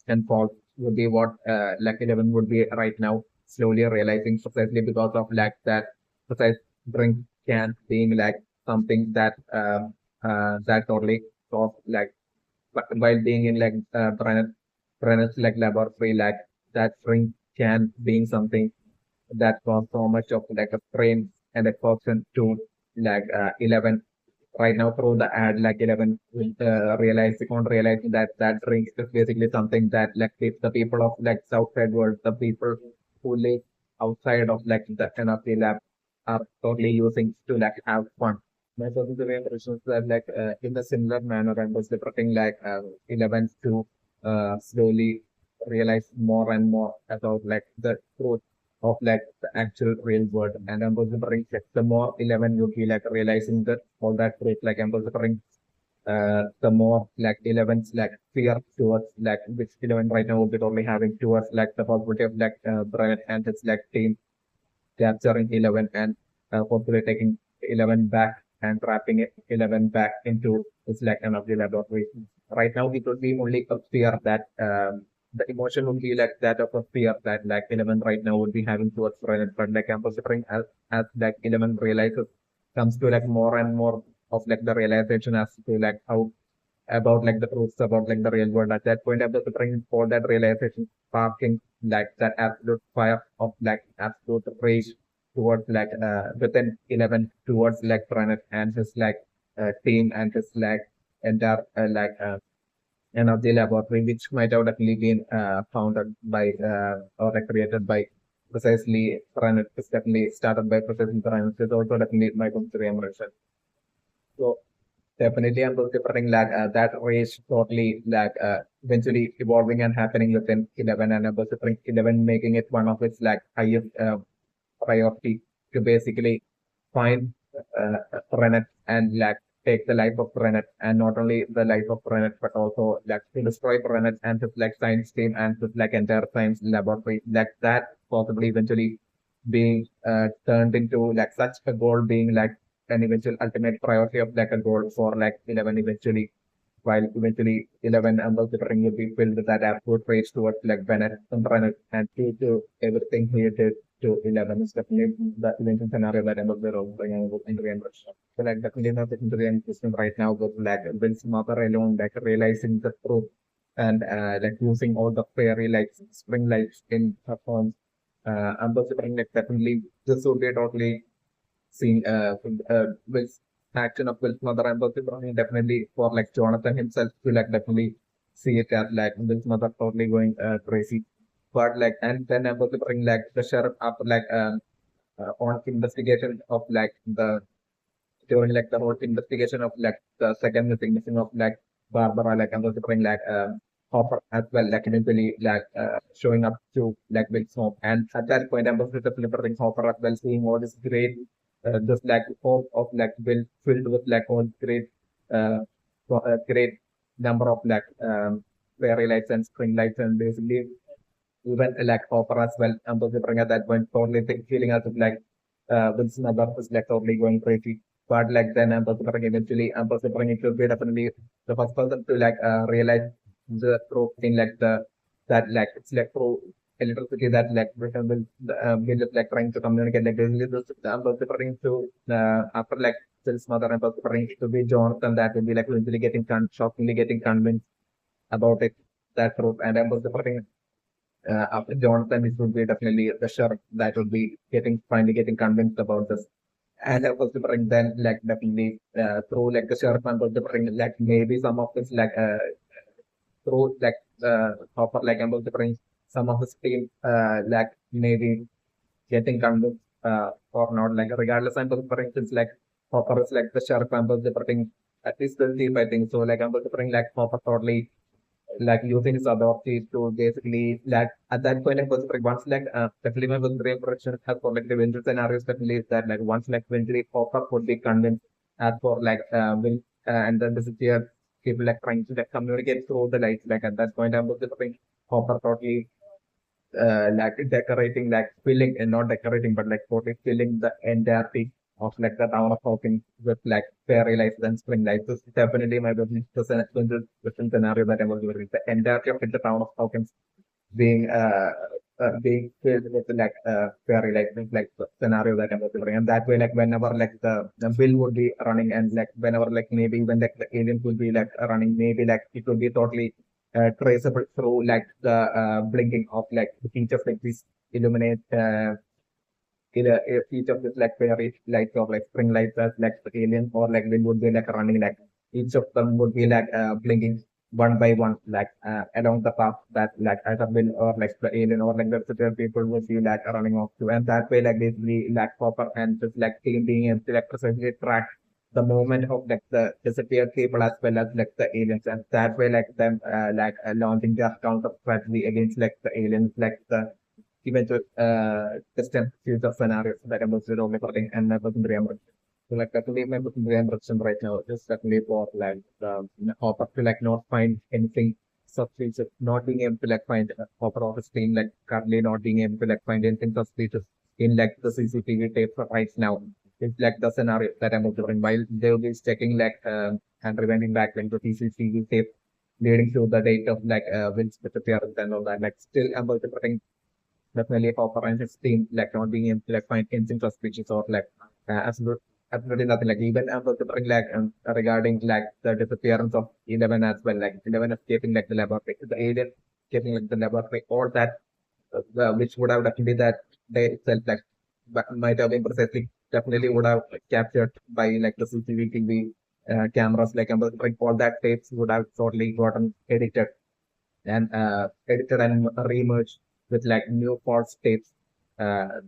and false would be what like 11 would be right now slowly realizing precisely because of like that precise drink can being like something that that totally of like but while being in like Brenner's like laboratory like that drink can being something that caused so much of like a strain and a caution to like 11 right now through the ad like 11 realizing on realizing that that drink is basically something that like if the people of like outside world the people who live outside of like the NRC lab are totally using to like have fun. My personal impression is that like in a similar manner I was interpreting like 11 to slowly realize more and more about like the truth of like the actual real world. And I'm considering like the more 11 you be like realizing that all that truth, like I'm considering the more like 11's like fear towards like which 11 right now will be totally having towards like the possibility of like Brian and his like team capturing 11 and hopefully taking 11 back and trapping it 11 back into its like energy laboratory. Right now, it would be only a fear that the emotion would be like that of a fear that like 11 right now would be having towards Reddit. But like I'm considering as like 11 realizes comes to like more and more of like the realization as to like how about like the truths about like the real world. At that point, after preparing for that realization, sparking like that absolute fire of like absolute rage towards like within 11 towards like Planet and his like team and his like entire energy laboratory, which might have definitely been founded by or like created by precisely Planet. It's definitely started by precisely Planet. It's also definitely my consideration. So definitely, I'm preferring like that race totally like eventually evolving and happening within 11, and I'm preferring 11 making it one of its like highest priority to basically find Renet and like take the life of Renet, and not only the life of Renet but also like to destroy Renet and his like science team and his like entire science laboratory, like that possibly eventually being turned into like such a goal being like an eventual ultimate priority of like a goal for like 11 eventually, while eventually 11 and the ring will be filled with that absolute rage towards like Bennett and Bennett and to everything he did to 11 is definitely the eventual scenario that ends up the role in the end. So like definitely not into the end system right now with like Will's mother alone like realizing the truth and like using all the fairy lights, spring lights in her phone. I'm considering like definitely this would be totally seeing Will's action of Will's mother and Percy Browning definitely for like Jonathan himself to like definitely see it as like Will's mother totally going crazy. But like and then I'm also bring like the sheriff up like on investigation of like the during like the whole investigation of like the second missing of like Barbara like I'm also bring like Hopper as well like eventually like showing up to like Will's home and at that point I'm also delivering Hopper as well seeing all this great just like hope of like Will filled with like all great uh, great number of like fairy lights and spring lights and basically even like Hopper as well I'm also bring at that point totally feeling as if like Will's mother was like totally going crazy. But like then I'm considering eventually I'm considering it should be definitely the first person to like realize the true thing like the that like it's like true electricity that like will like trying to communicate like this I'm referring to after like Phil's mother and referring to be Jonathan that will be like really getting shockingly getting convinced about it that truth and I was referring after Jonathan it would be definitely the sheriff that would be getting finally getting convinced about this and I was referring then like definitely through like the sheriff and was referring like maybe some of this like through like Hopper like I was referring some of his team like maybe getting convinced or not. Like regardless, I'm preferring things like Hopper is like the sheriff. I'm preferring at least the chief, I think. So like I'm preferring like Hopper totally like using his authority to basically like at that point I was like once like definitely my very impression has for like the eventual scenarios definitely is that like once like eventually Hopper would be convinced as for like will and then this is here people like trying to like communicate through the lights like at that point I was preferring Hopper totally like decorating, like filling and not decorating, but like totally filling the entirety of like the town of Hawkins with like fairy lights and spring lights. This is definitely my different scenario that I was doing. The entirety of the town of Hawkins being filled with like fairy lights, like the scenario that I was doing. And that way, like whenever like the bill would be running and like whenever like maybe when like the aliens would be like running, maybe like it would be totally traceable through like the blinking of like the features like this illuminate each of this like fairy lights or like spring lights as like the alien or like they would be like running like each of them would be like blinking one by one like along the path that like either will or like the alien or like the visitor people would be like running off to and that way like basically like copper and just like team being able to like precisely track the movement of like the disappeared people as well as like the aliens and that way like them launching their counter strategy against like the aliens like the eventual distant future scenarios that I'm also recording and I wasn't remembering. So like definitely my reimbursement right now is definitely for like the offer to like not find anything suspicious, not being able to like find offer of a stream like currently not being able to like find anything suspicious in like the CCTV tape right now. It's like the scenario that I'm observing while they will be checking like and rewinding back like the CCTV tape leading to the date of like Will's disappearance and all that. Like still I'm observing definitely Hopper and his team like not being able to like find anything suspicious or like absolutely nothing like even bring like regarding like the disappearance of 11 as well like 11 escaping like the laboratory the alien escaping like the laboratory all that which would have definitely that day itself like might have been precisely definitely would have like, captured by like the CCTV cameras like like all that tapes would have totally gotten edited and re-merged with like new false tapes,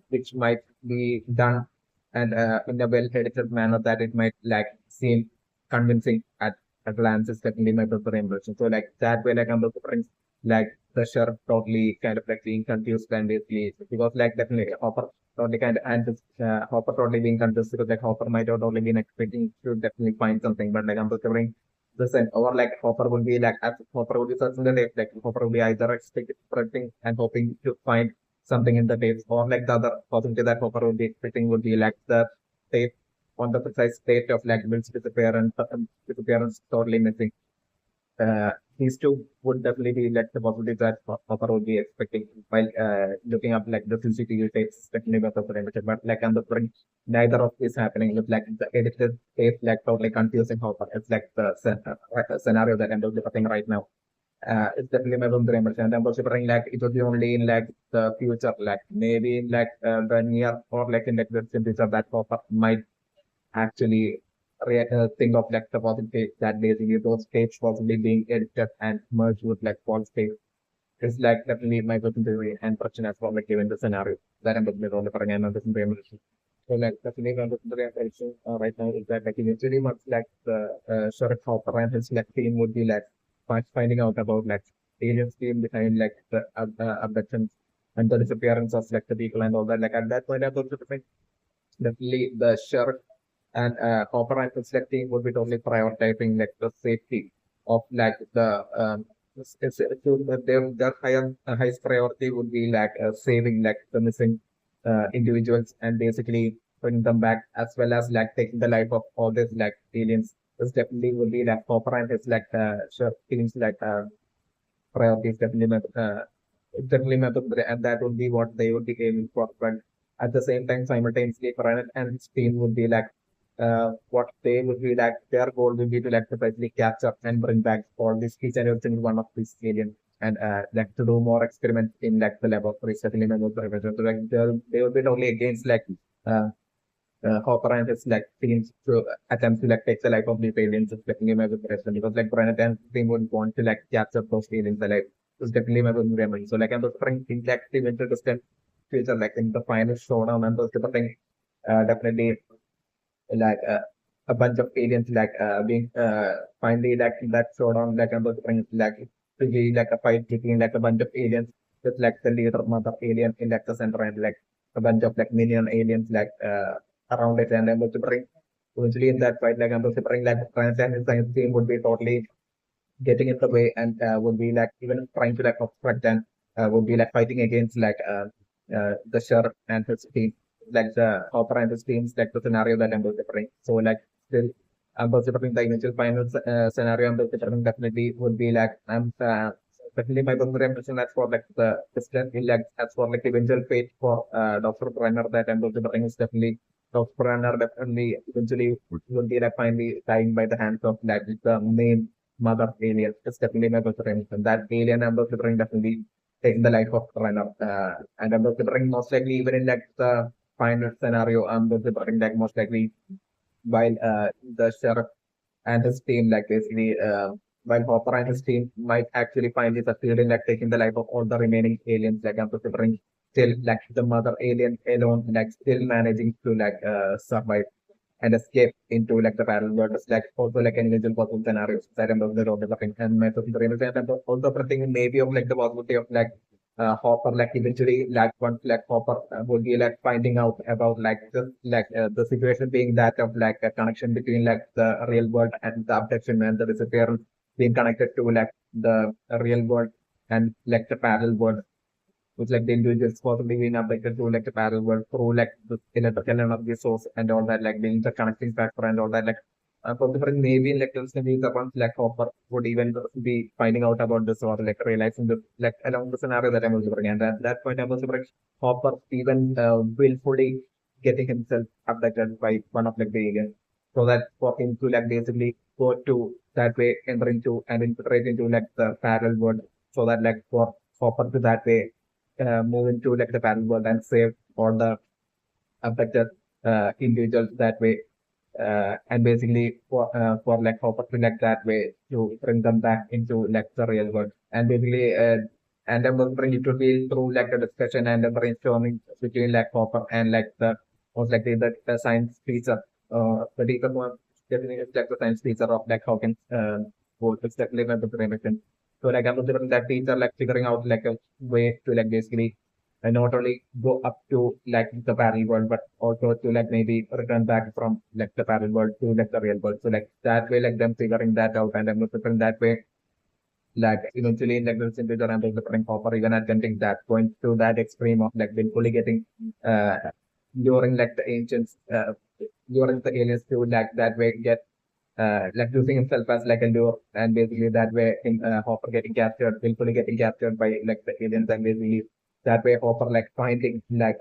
which might be done and in a well-edited manner that it might like seem convincing at glance is definitely my preferred impression. So like that way, like I'm preferring like the sheriff totally kind of like being confused and basically because like definitely Hopper totally kind of and Hopper totally being confused because like Hopper might have totally been expecting to definitely find something, but like I'm preferring the same or like Hopper would be like as Hopper would be searching the tape, like Hopper would be either expecting and hoping to find something in the tapes, or like the other possibility that Hopper would be expecting would be like the tape on the precise date of like Will's disappearance totally missing. These two would definitely be like the possibility that Hopper would be expecting while looking up like the CCTV tapes, definitely with the image. But like on the print, neither of this happening with like the edited tape, like totally confusing Hopper. It's like the scenario that I'm developing right now. It's definitely my own image, and I'm considering like it would be only in like the future, like maybe in like the near or like in like the future that Hopper might actually think of like the possibility that basically those tapes possibly being edited and merged with like false tapes is like definitely my person theory and question as well like given the scenario that I'm looking at on the Parangana person revolution. So like definitely my person theory right now is that like eventually much like the Sheriff Hopper and his like team would be like finding out about like aliens team behind like the abductions and the disappearance of like the people and all that. Like at that point I thought definitely the sheriff and Hopper and his team would be totally prioritizing like the safety of like the their highest priority would be like saving like the missing individuals and basically bringing them back as well as like taking the life of all these like aliens. This definitely would be like Hopper and his like sheriff teams like priorities definitely definitely method, and that would be what they would be aiming for. But at the same time, simultaneously, Brenner and his team would be like, what they would be like, their goal would be to like precisely capture and bring back all this each and every single one of these aliens and like to do more experiments in like the laboratory settling and observation. So like they would be totally against like uh, Hopper and his like teams to attempt to like take the life of these aliens is definitely my president because like Brenner and team would want to like capture those aliens alive. It's definitely my president. So like I'm just trying in like the winter distant future, like in the final showdown and those type of thing, definitely like a bunch of aliens like being finally like in that showdown like I'm just trying like to be like a fight between like a bunch of aliens with like the leader mother alien in like the center and like a bunch of like minion aliens like around it and I'm going to bring eventually in that fight like I'm going to bring like France and his science team would be totally getting in the way and would be like even trying to like obstruct and would be like fighting against like the sheriff and his team, like the Hopper and his teams, like the scenario that I'm considering. So like still I'm considering the initial final scenario I'm considering definitely would be like I'm definitely my consideration as for like the distant like as for like eventual fate for Dr. Brenner that I'm considering is definitely Dr. Brenner definitely eventually would be like finally dying by the hands of like the main mother alien. It's definitely my consideration. That alien I'm considering definitely taking the life of Renner. And I'm considering most likely even in like the final scenario, I'm considering like most likely while the sheriff and his team like basically while Hopper and his team might actually finally succeed in like taking the life of all the remaining aliens, like I'm considering still like the mother alien alone like still managing to like survive and escape into like the parallel world. It's like also like an individual possible scenarios that I'm developing and my consideration and also thinking maybe of like the possibility of like Hopper like eventually like once like Hopper would be like finding out about the situation being that of like a connection between like the real world and the abduction and the disappearance being connected to like the real world and like the parallel world which like the individuals possibly being abducted to like the parallel world through like the electrical energy source and all that, like the interconnecting factor and all that. Like for different maybe like instantly the ones like Hopper would even be finding out about this or like realizing this like along the scenario that I was looking and at that point I was looking Hopper even willfully getting himself abducted by one of like the aliens. So that for him to like basically go to that way, enter into and infiltrate into like the parallel world so that like for Hopper to that way move into like the parallel world and save all the affected individuals that way. And basically for like Hopper to like that way to bring them back into like the real world. And basically and then we'll bring it to be through like a discussion and a brainstorming between like Hopper and like the was like the science teacher the teacher one definitely is like the science teacher of like Hawkins both it's definitely not the premise. So like I'm considering that teacher like figuring out like a way to like basically and not only go up to like the parallel world, but also to like maybe return back from like the parallel world to like the real world. So like that way, like them figuring that out and I'm considering that way, like eventually like the synthesis and the different copper even attempting that going to that extreme of like fully getting uh during like the ancients during the aliens to like that way get like using himself as like a lure and basically that way in Hopper getting captured, willfully getting captured by like the aliens and basically that way Hopper like finding like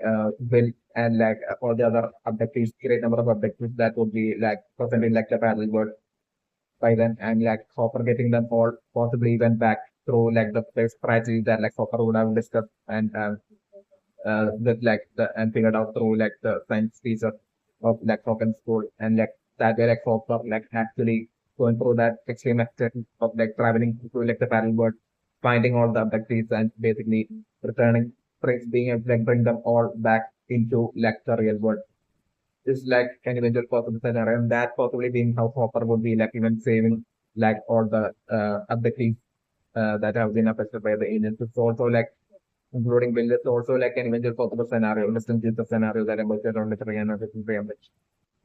Will and like all the other abductees, great number of abductees that would be like present in like the parallel world by then and like Hopper getting them all possibly even back through like the strategy that like Hopper would have discussed and that like the and figured out through like the science teacher of like Hawkins school and like that way like Hopper like actually going through that extreme extent of like traveling through like the parallel world, finding all the abductees and basically returning being able to like bring them all back into like the real world is like an eventual possible scenario, and that possibly being how Hopper would be like even saving like all the abductees that have been affected by the aliens. It's also like including Bill is also like an eventual possible scenario, listen to the scenario that I'm working on literally and everything.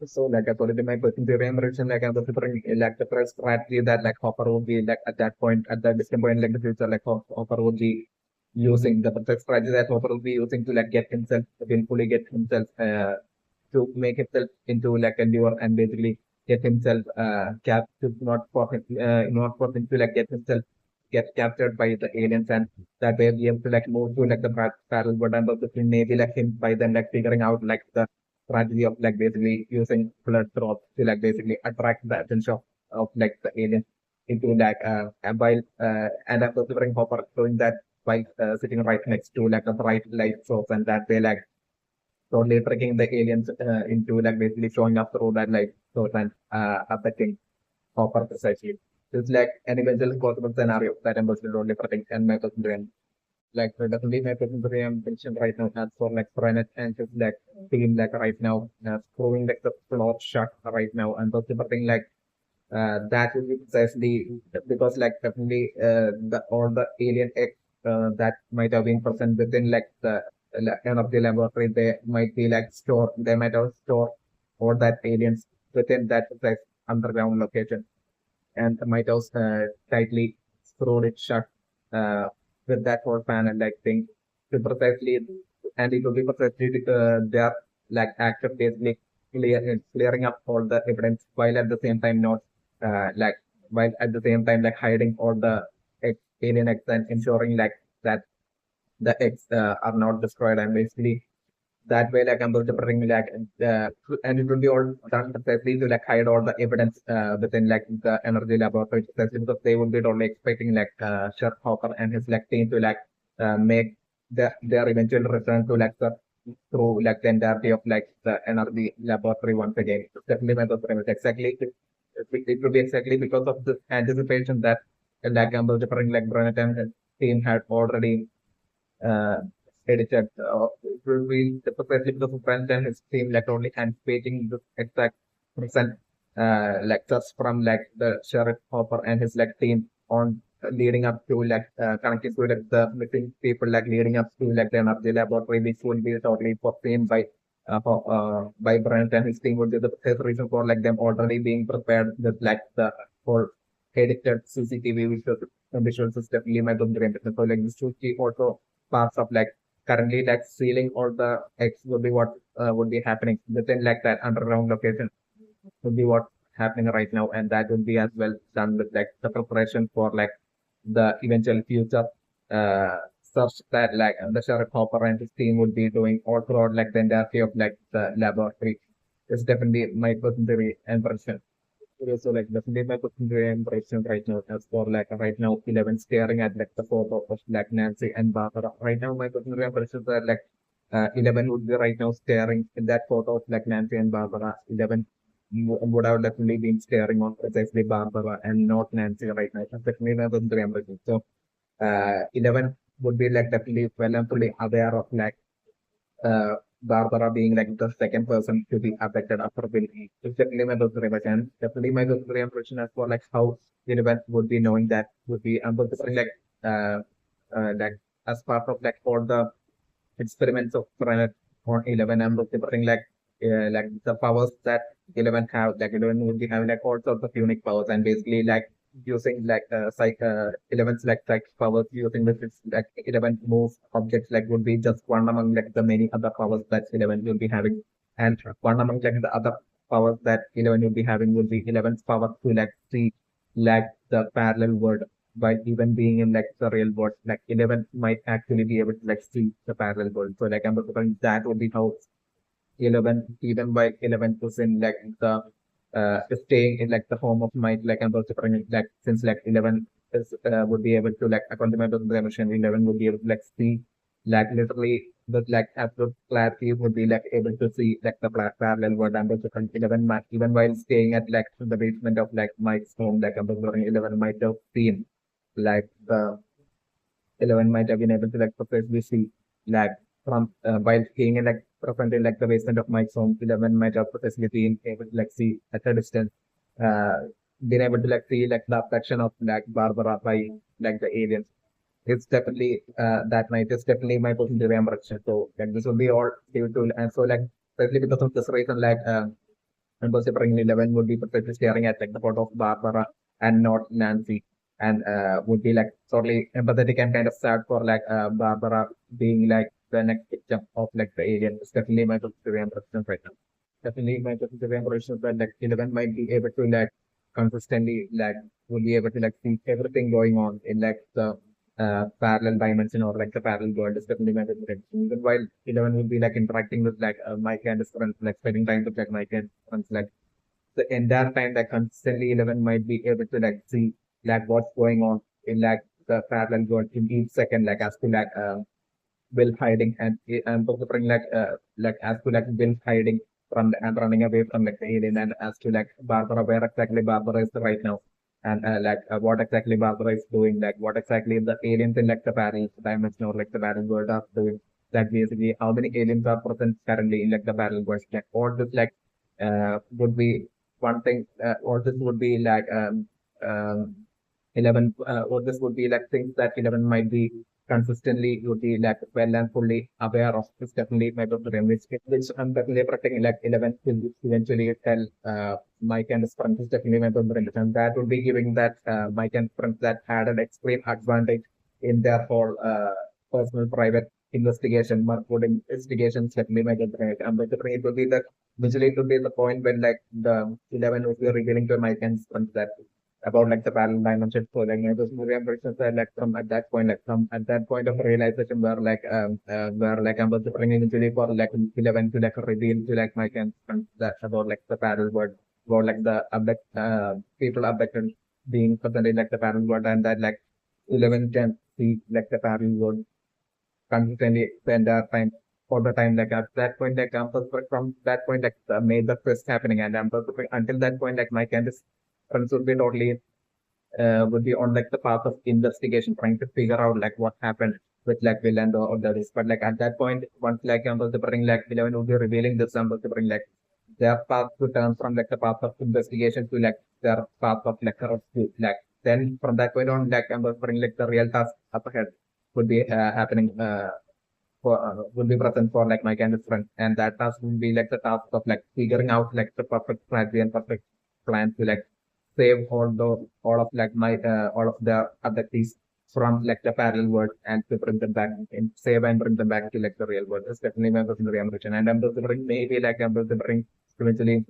So like according to my personal theory and prediction, like I'm considering like the first strategy that like Hopper would be like at that point, at that distant point like the future, like Hopper would be using the perfect strategy that Hopper would be using to like get himself, willfully get himself to make himself into like a lure and basically get himself cap to not for him to like get himself get captured by the aliens, and that way we have to like move to like the parallel world, and also maybe like him by then like figuring out like the strategy of like basically using blood drops to like basically attract the attention of like the aliens into like and while and I'm considering Hopper doing that while sitting right next to like a bright light source, and that way like totally tricking the aliens into like basically showing up through that light source and affecting Hopper precisely. It's like an eventually possible scenario that I'm only predict and my person like definitely my person I'm mentioned right now as for like Brenner and just like team like right now screwing like the plot shut right now and also like that will be precisely because like definitely the all the alien X that might have been present within like the energy laboratory, they might be like store, they might have stored all that aliens within that precise underground location, and might have tightly screwed it shut uh, with that whole panel like thing to precisely, and it will be precisely their like active basically clearing up all the evidence while at the same time not like while at the same time like hiding all the alien X and ensuring like that the X are not destroyed, and basically that way like I'm going to bring like and it will be all done precisely to like hide all the evidence within like the energy laboratory precisely because they will be only expecting like Sherlock Hopper and his like team to like make their eventual return to like the through like the entirety of like the energy laboratory once again. It's definitely my premise. Exactly it will be exactly because of this anticipation that like I'm going to bring like Brennan and his team had already uh, edited. It will be precisely because of French and his team like only anticipating the exact present lectures from like the Sheriff Hopper and his like team on leading up to like connecting to like the missing people like leading up to like the energy laboratory, which will be totally foreseen by Brent and his team would be the best reason for like them already being prepared with like the whole edited CCTV visual system limit of the so like this should be also parts of like currently like sealing all the X would be what would be happening within like that underground location would be what happening right now, and that would be as well done with like the preparation for like the eventual future uh stuff that like the Sheriff Hopper and his team would be doing all throughout like the entirety of like the laboratory. It's definitely my personal impression. Okay, so like definitely my question to impression right now as for like right now 11 staring at like the photo of like Nancy and Barbara. Right now my question to impression is that like 11 would be right now staring in that photo of like Nancy and Barbara. 11 would have definitely been staring on precisely Barbara and not Nancy right now. That's definitely my question to impression. So 11 would be like definitely well and fully aware of like uh, Barbara being like the second person to be abducted after Billy. It's definitely my thoughts very much, and definitely my thoughts very impression as for like how the event would be knowing that would be uh, like as part of like all the experiments of Planet on 11. I'm considering like the powers that 11 have. Like 11 would be having like all sorts of unique powers, and basically like using like 11's like psych powers using this it's like 11 moves objects like would be just one among like the many other powers that 11 will be having, and one among like the other powers that 11 will be having would be 11's power to like see like the parallel world by even being in like the real world, like 11 might actually be able to like see the parallel world. So like I'm preparing that would be how 11, even by 11 percent like the staying in like the home of might like I'm preparing like since like 11 is would be able to like according to the mission 11 would be able to like see like literally with like absolute clarity would be like able to see like the parallel world and also 11 might even while staying at like the basement of like Mike's home like I'm preparing 11 might have seen like the 11 might have been able to like perfectly see like from while being in like present in like the basement of Mike's home, 11 might have perfectly been able to like see at a distance, uh, been able to like see like the affection of like Barbara by like the aliens. It's definitely that night is definitely my positive impression. So like this will be all due to and so like especially because of this reason like and considering 11 would be perfectly staring at like the photo of Barbara and not Nancy, and would be like totally empathetic and kind of sad for like Barbara being like the next victim of like the alien. It's definitely my positive impression right now. Definitely my positive impression that like 11 might be able to like consistently like would be able to like see everything going on in like the parallel dimension or like the parallel world is definitely my favorite. Even while 11 would be like interacting with like Mike and his friends, like spending time with like Mike and friends, like the entire time like consistently 11 might be able to like see like what's going on in like the parallel world in each second, like as to like Will hiding and also bring like as to like Will hiding from and running away from like the alien, and as to like Barbara, where exactly Barbara is right now, and what exactly Barbara is doing, like what exactly the aliens in like the parallel dimension or like the parallel world are doing, like basically how many aliens are present currently in like the parallel world, like all this like would be one thing, or this would be like 11 or this would be like things that 11 might be consistently would be like well and fully aware of. Is definitely my problem, which I'm definitely protecting like 11 will eventually tell Mike and his friends is definitely my problem, and that would be giving that Mike and friends that added extreme advantage in their whole personal private investigation, Markwood investigations, definitely my problem. And but it will be the visually it will be the point when like the 11 will be revealing to Mike and his friends that about like the parallel dimension. So like those movie impressions are like from at that point, like from at that point of realization where like I'm was bringing eventually for like 11 to like reveal to like my can that about like the parallel world, about like the people abducted being present in like the parallel world, and that like 11 can see like the parallel world consistently spend our time for the time like at that point like from that point like the major twist happening, and until that point like my Candice friends would be totally would be on like the path of investigation, trying to figure out like what happened with like Will and all that is. But like at that point, once like the bring like 11 would be revealing this to bring like their path to turn from like the path of investigation to like their path of like rescue. Like then from that point on, like bring like the real task up ahead would be happening for would be present for like Mike and his friend, and that task would be like the task of like figuring out like the perfect strategy and perfect plan to like save all of like my all of the abductees from like the parallel world and to bring them back and save and bring them back to like the real world. It's definitely my personal ambition, and I'm considering maybe like I'm considering eventually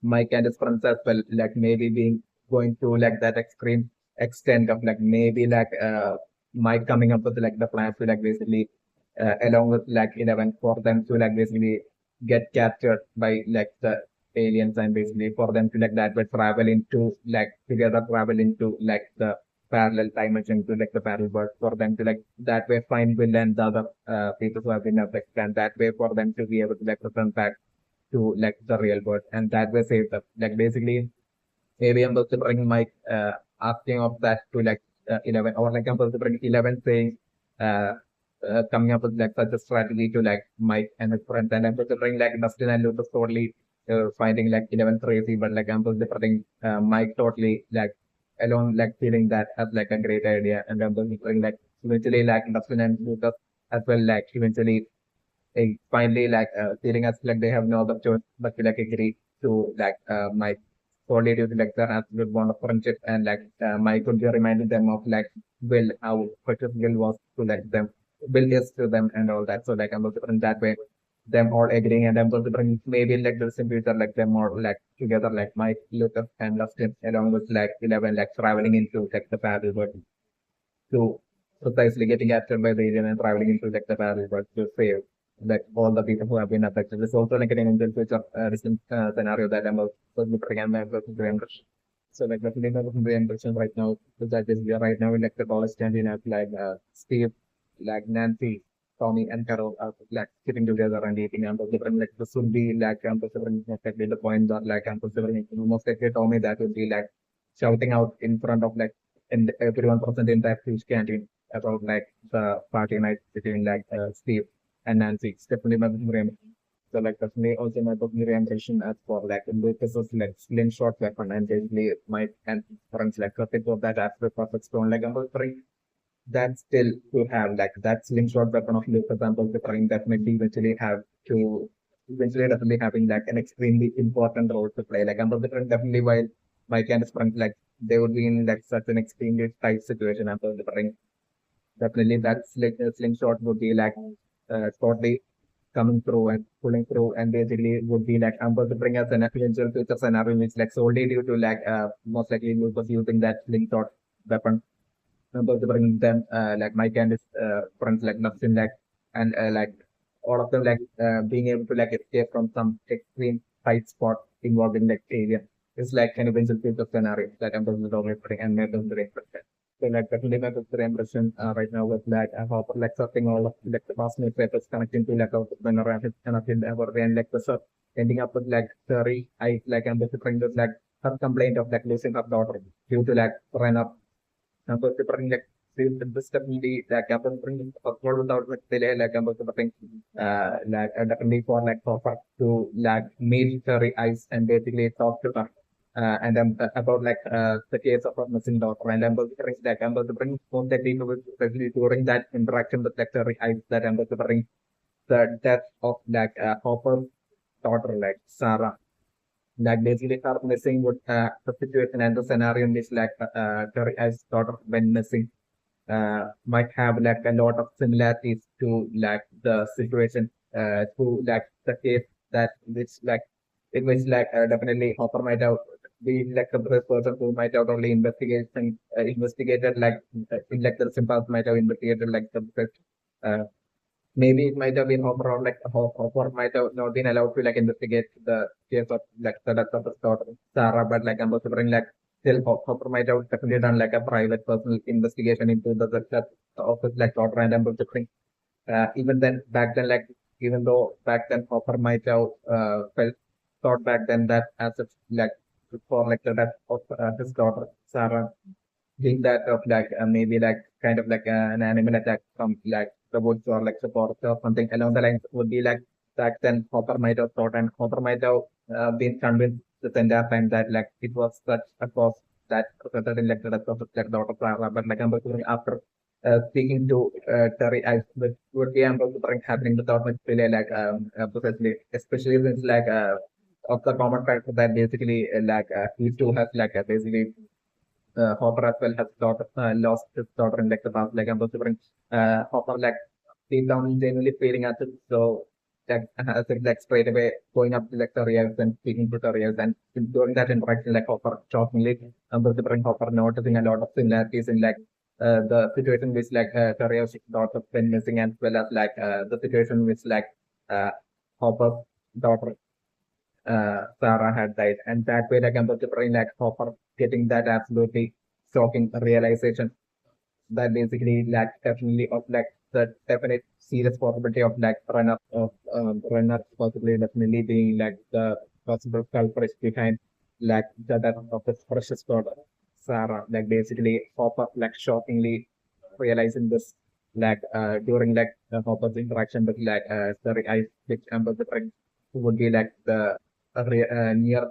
Mike and his friends as well, like maybe being going to like that extreme extent of like maybe like Mike coming up with like the plans to like basically along with like 11 for them to like basically get captured by like the aliens, and basically for them to like that way travel into like together travel into like the parallel dimension to like the parallel world, for them to like that way find Will and the other people who have been affected, and that way for them to be able to like return back to like the real world, and that way save them. Like basically, maybe I'm considering my asking of that to like 11, or like I'm considering 11 saying coming up with like such a strategy to like Mike and his friends, and I'm considering like Dustin and Lucas totally finding like 11 crazy, but like I'm considering Mike totally like alone like feeling that as like a great idea, and I'm considering like eventually like Dustin and Lucas as well like eventually finally like feeling as like they have no other choice but to like agree to like Mike solely due to like their absolute bond of friendship, and like Mike would be reminding them of like Will, how precious Will was to like them, Will is to them and all that. So like I'm also in that way them all agreeing, and I'm going to bring maybe like the distant future like them all like together like Mike, Lucas and Dustin along with like 11 like traveling into like the parallel world to precisely getting captured by the alien and traveling into like the parallel world to save like all the people who have been affected. This is also like an Indian future recent scenario that I'm also looking at my so like definitely not looking the impression right now is that is we are right now in like the college canteen at like Steve, like Nancy, Tommy and Carol are like sitting together and eating. I'm considering like this would be like I'm considering exactly the point that like I'm considering most likely Tommy that would be like shouting out in front of like and everyone present in that huge canteen about like the party night between like Steve and Nancy. It's definitely my memory. So like definitely also my memory ambition as for like Lucas's like slingshot weapon, and basically my and friends like a tip of that after perfect stone, like I'm preferring that still to have like that slingshot weapon of Lucas. I'm preferring definitely definitely having like an extremely important role to play. Like I'm preferring definitely while my kind of friends like they would be in like such an extremely tight situation. I'm preferring definitely that slingshot would be like totally. coming through and pulling through, and basically would be like able to bring us an eventual future scenario which like solely due to like most likely we was using that slingshot weapon, able to bring them like Mike and his friends like Nafsin like and like all of them like being able to like escape from some extreme tight spot involved in like area. It's like an eventual future scenario that I'm going to bring and made them very interesting. So like definitely my the impression right now with like Hopper like surfing all of like the past newspapers connecting to like Brenner and his connecting ever and like the surf ending up with like Theory. I like I'm bring this like her complaint of like losing her daughter due to like Brenner. About the bring like this definitely like I'm bring upward without much delay like I'm to bring like definitely for like Hopper to like meet Theory eyes and basically talk to her and about like the case of a missing daughter, and I'm going to bring that I'm going to bring more that people with especially during that interaction with lecturer I that I'm going to bring the death of like Hopper's daughter like Sarah. Like basically her missing would the situation and the scenario in which like Terry as daughter when missing might have like a lot of similarities to like the situation to like the case that which like in which like definitely Hopper might have been like the first person who might have only investigated like in like the sympath might have investigated like the first, uh, maybe it might have been Hopper or like Hopper might have not been allowed to like investigate the case of like the death of his daughter Sarah, but like I'm considering like still Hopper might have definitely done like a private personal investigation into the death of his like daughter, and I'm considering even then back then like even though back then Hopper might have felt thought back then that as if like for like the death of his daughter Sarah being that of like maybe like kind of like an animal attack from like the woods or like the forest or something along the lines would be like that then Hopper might have thought and Hopper might have been convinced the entire time that like it was such a cause that resulted in like the death of his like daughter Clara. But like I'm considering after speaking to Terry, I would be able to bring happening without much delay like precisely, especially since like of the common factor that basically like he too has like basically Hopper as well has lost his daughter in like the past. Like I'm considering Hopper like deep down genuinely feeling as if so like as if like straight away going up to like the reals and speaking to the reals and during that interaction like Hopper shockingly considering Hopper noticing a lot of similarities in like the situation which like the reals daughter been missing as well as like the situation which like uh, Hopper's daughter Sarah had died. And that way, like, I'm considering like Hopper getting that absolutely shocking realization that basically like definitely of like the definite serious possibility of like runner possibly definitely being like the possible culprit behind like the death of his precious daughter Sarah. Like basically Hopper like shockingly realizing this like during like Hopper's interaction with like Sir Ice, which I'm considering would be like the near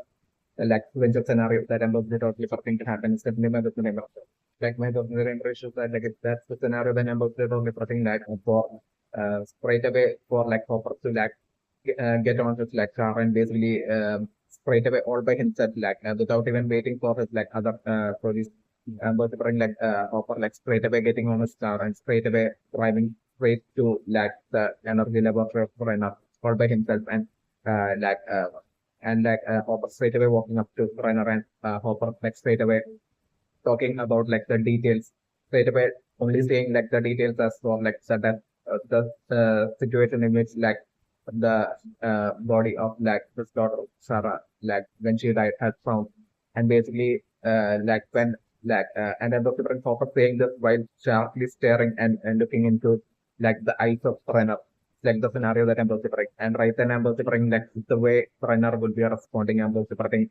like venture scenario that I'm totally something to happen. It's definitely my business like my business issues that like if that's the scenario then I'm totally something like for straight away for like Hopper to like get on his like car and basically straight away all by himself like without even waiting for his like other police but bring like Hopper like straight away getting on his car and straight away driving straight to like the energy laboratory for enough all by himself and like Hopper straight away walking up to Brenner and Hopper like straight away talking about like the details straight away, only saying like the details as for like so that the situation in which like the body of like this daughter Sarah like when she died has found, and basically like when like and then Dr. Hopper saying this while sharply staring and looking into like the eyes of Brenner, like the scenario that I'm considering. And right then I'm considering like the way Brenner would be responding. I'm considering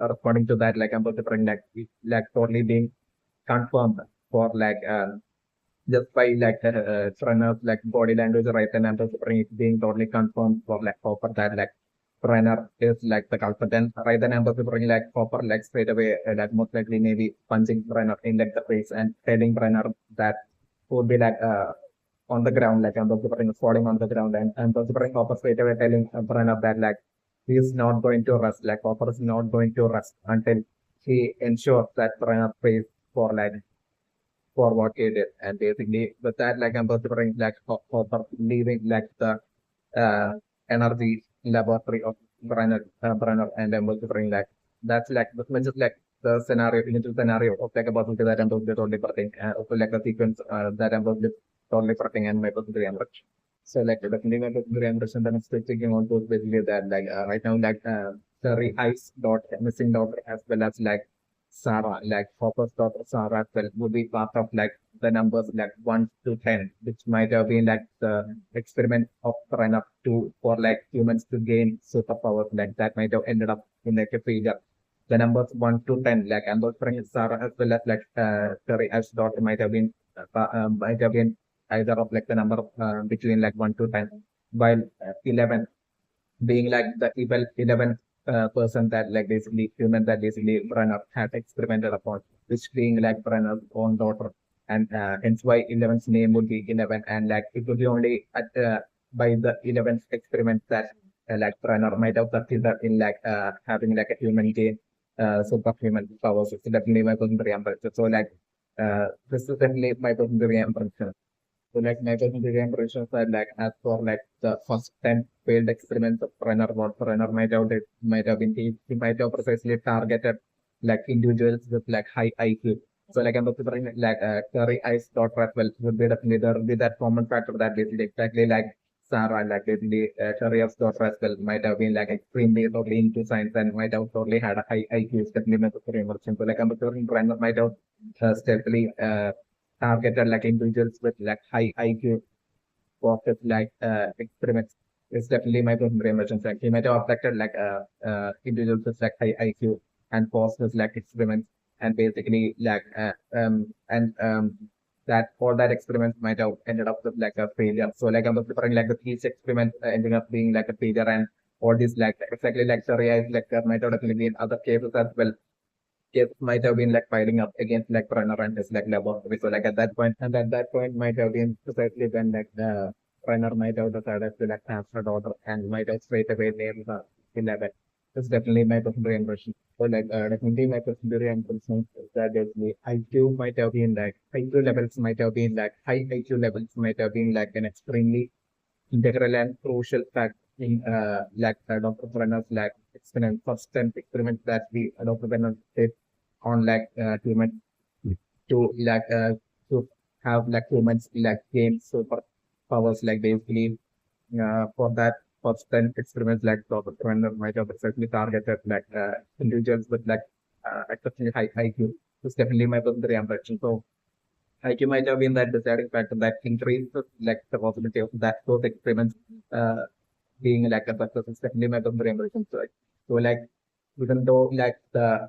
responding to that, like I'm considering like totally being confirmed for like just by like Brenner's like body language, right? And I'm considering it being totally confirmed for like Hopper that like Brenner is like the culprit. And right then I'm considering like Hopper like straight away like most likely maybe punching Brenner in like the face and telling Brenner that would be like on the ground, like I'm considering falling on the ground, and I'm considering Hopper straight away telling Brenner that like he is not going to rest, like Hopper is not going to rest until he ensures that Brenner pays for like for what he did. And basically with that, like I'm considering like Hopper leaving like the energy laboratory of Brenner and multi-brain like that's like which is like the scenario initial scenario of like a possibility that I'm totally perting also like the sequence that I'm totally perting and my possibility average. So like definitely my possibility average and then it's taking on to basically that like right now like Terry Ice dot missing dot as well as like Sarah like Hopper's daughter Sarah as well would be part of like the numbers like 1 to 10, which might have been like the experiment of Brenner to for like humans to gain superpowers like that might have ended up in like a failure. The numbers 1 to 10, like and those friends Sarah as well as like Terry Ash dot might have been either of like the number between like 1 to 10, while 11 being like the evil 11th person that like basically human that basically Brenner had experimented upon, which being like Brenner's own daughter, and hence why 11's name would be 11, and like it would be only at by the 11th experiment that like Brenner might have succeeded in like having like a human gain superhuman powers. It's definitely my personal reimbursement. So like this is definitely my personal reimbursement. So like nitrogen regeneration side, like as for like the first 10 failed experiments of Brenner, what Brenner might have been he might have precisely targeted like individuals with like high IQ. So like I'm considering like Curry Ice dot well would be definitely there would be that common factor that basically exactly like Sarah, like basically Curry Ice dot well might have been like extremely totally into science and might have totally had a high IQ, definitely necessary emerging. So like I'm considering Brenner might have stealthily targeted like individuals with like high IQ focused like experiments is definitely my primary emergence. Like he might have abducted like individuals with like high IQ and forced like experiments and basically like that all that experiments might have ended up with like a failure. So like I'm preparing like the each experiment ending up being like a failure and all these like exactly like Sharia is like might have definitely been other cases as well case might have been like piling up against like Brenner and his like laboratory. So like at that point, and at that point might have been precisely when like the Brenner might have decided to like transfer the order and might have straight away named the 11. That's definitely my secondary impression. So like definitely my secondary impression is that the IQ might have been like IQ levels might have been like high IQ levels might have been like an extremely integral and crucial fact in like Dr. Brenner's like experiment, first 10 experiments that we Dr. Brenner did on like human to like to have like humans like gain super powers like basically for that first 10 experiments like Dr. Brenner might have exactly targeted like individuals with like exceptionally high IQ. It's definitely my secondary impression. So like you might have been that deciding factor that increases like the possibility of that those experiments uh, being like a success is definitely my primary impression. So like even though like the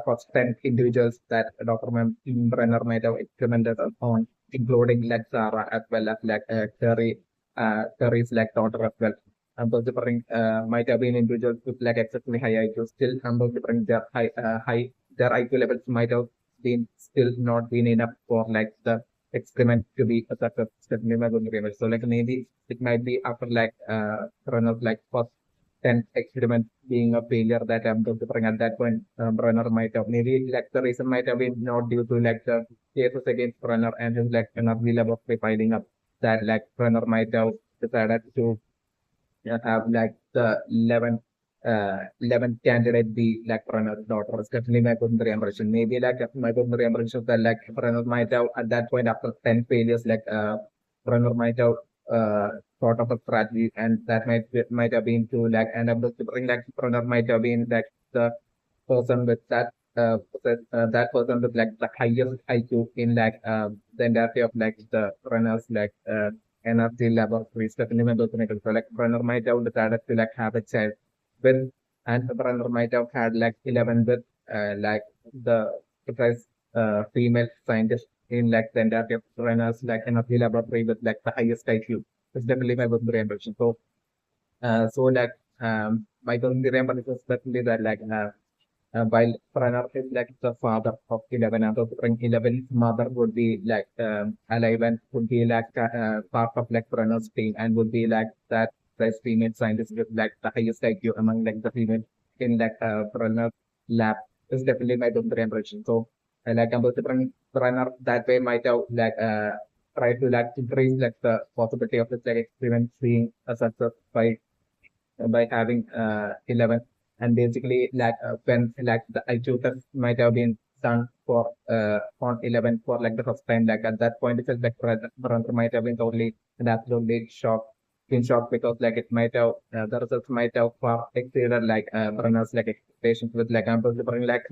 first 10 individuals that Dr. Brenner might have experimented on, including like Sarah as well as like Terry's like daughter as well. And those different might have been individuals with like exceptionally high IQ. Still, and those different their high their IQ levels might have been still not been enough for like the experiment to be a success. Definitely my primary impression. So like maybe it might be after like run of like first 10 experiment being a failure that I'm going to bring at that point, Brenner might have maybe like the reason might have been not due to like the cases against Brenner and his like energy laboratory piling up that like Brenner might have decided to have like the 11 candidate be like Brenner's daughter. It's definitely my secondary impression. Maybe like my secondary impression that like Brenner might have at that point after 10 failures, like Brenner might have thought of a strategy and that might have been to like end up with like Brenner might have been like the person with that person with like the highest IQ in like the entirety of like the Brenner's like energy laboratories, definitely members of medical. So like Brenner might have decided to like have a child with, and Brenner might have had like 11 with like the precise female scientist in like the entirety of Brenner's like energy laboratory with like the highest IQ. It's definitely my personal impression. So like my personal impression is definitely that like while Pranav is like the father of 11, and also 11's mother would be like alive and would be like part of like Pranav's team and would be like that best female scientist with like the highest IQ among like the female in like Pranav's lab. Is definitely my primary impression. So like I'm considering Pranav that way might have like try to like increase like the possibility of this like experiment being a success by having 11. And basically like when like the IQ test might have been done for on 11 for like the first time, like at that point itself like Brenner might have been totally and absolutely shocked, been shocked, because like it might have the results might have far exceeded like Brenner's like expectations. With like I'm considering like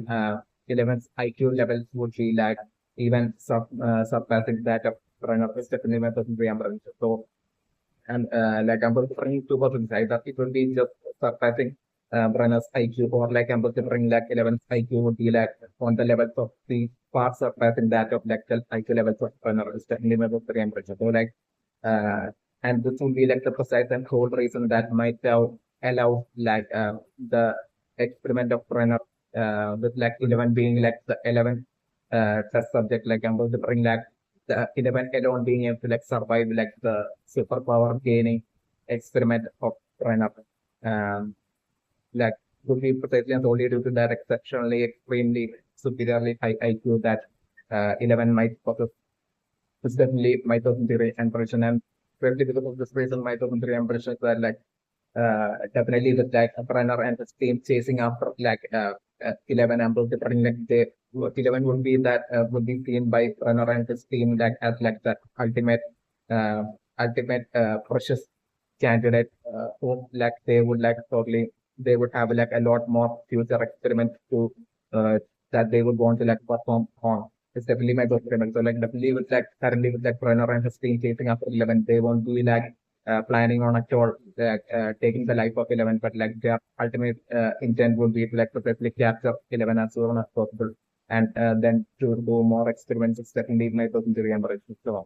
11's IQ levels would be like even surpassing that of Brenner. Is definitely my personal reimbursement. So, and like I'm considering 2% either it will be just surpassing Brenner's IQ, or like I'm considering like 11's IQ would be like on the levels of the far surpassing that of like the IQ levels of Brenner. Is definitely my personal reimbursement. So like uh, and this would be like the precise and whole reason that might have allowed like the experiment of Brenner with like 11 being like the 11th test subject, like I'm considering like the 11 alone being able to like survive like the superpower gaining experiment of Brenner. Um, like would be precisely and solely due to that exceptionally extremely superiorly high IQ that 11 might possess. It's definitely my 2003 impression, and probably because of this reason, my 2003 impression is that like definitely with like a runner and his team chasing after like 11 ample different like they 11 would be that would be seen by runner and his team like as like the uh, ultimate precious candidate whom like they would like totally they would have like a lot more future experiments to uh, that they would want to like perform on. It's definitely my first experiment. So like definitely with like currently with like runner and his team chasing after 11, they won't be like planning on at all taking the life of 11, but like their ultimate intent would be to like perfectly capture 11 as soon as possible, and then to do more experiments. It's definitely my personal theory and so on.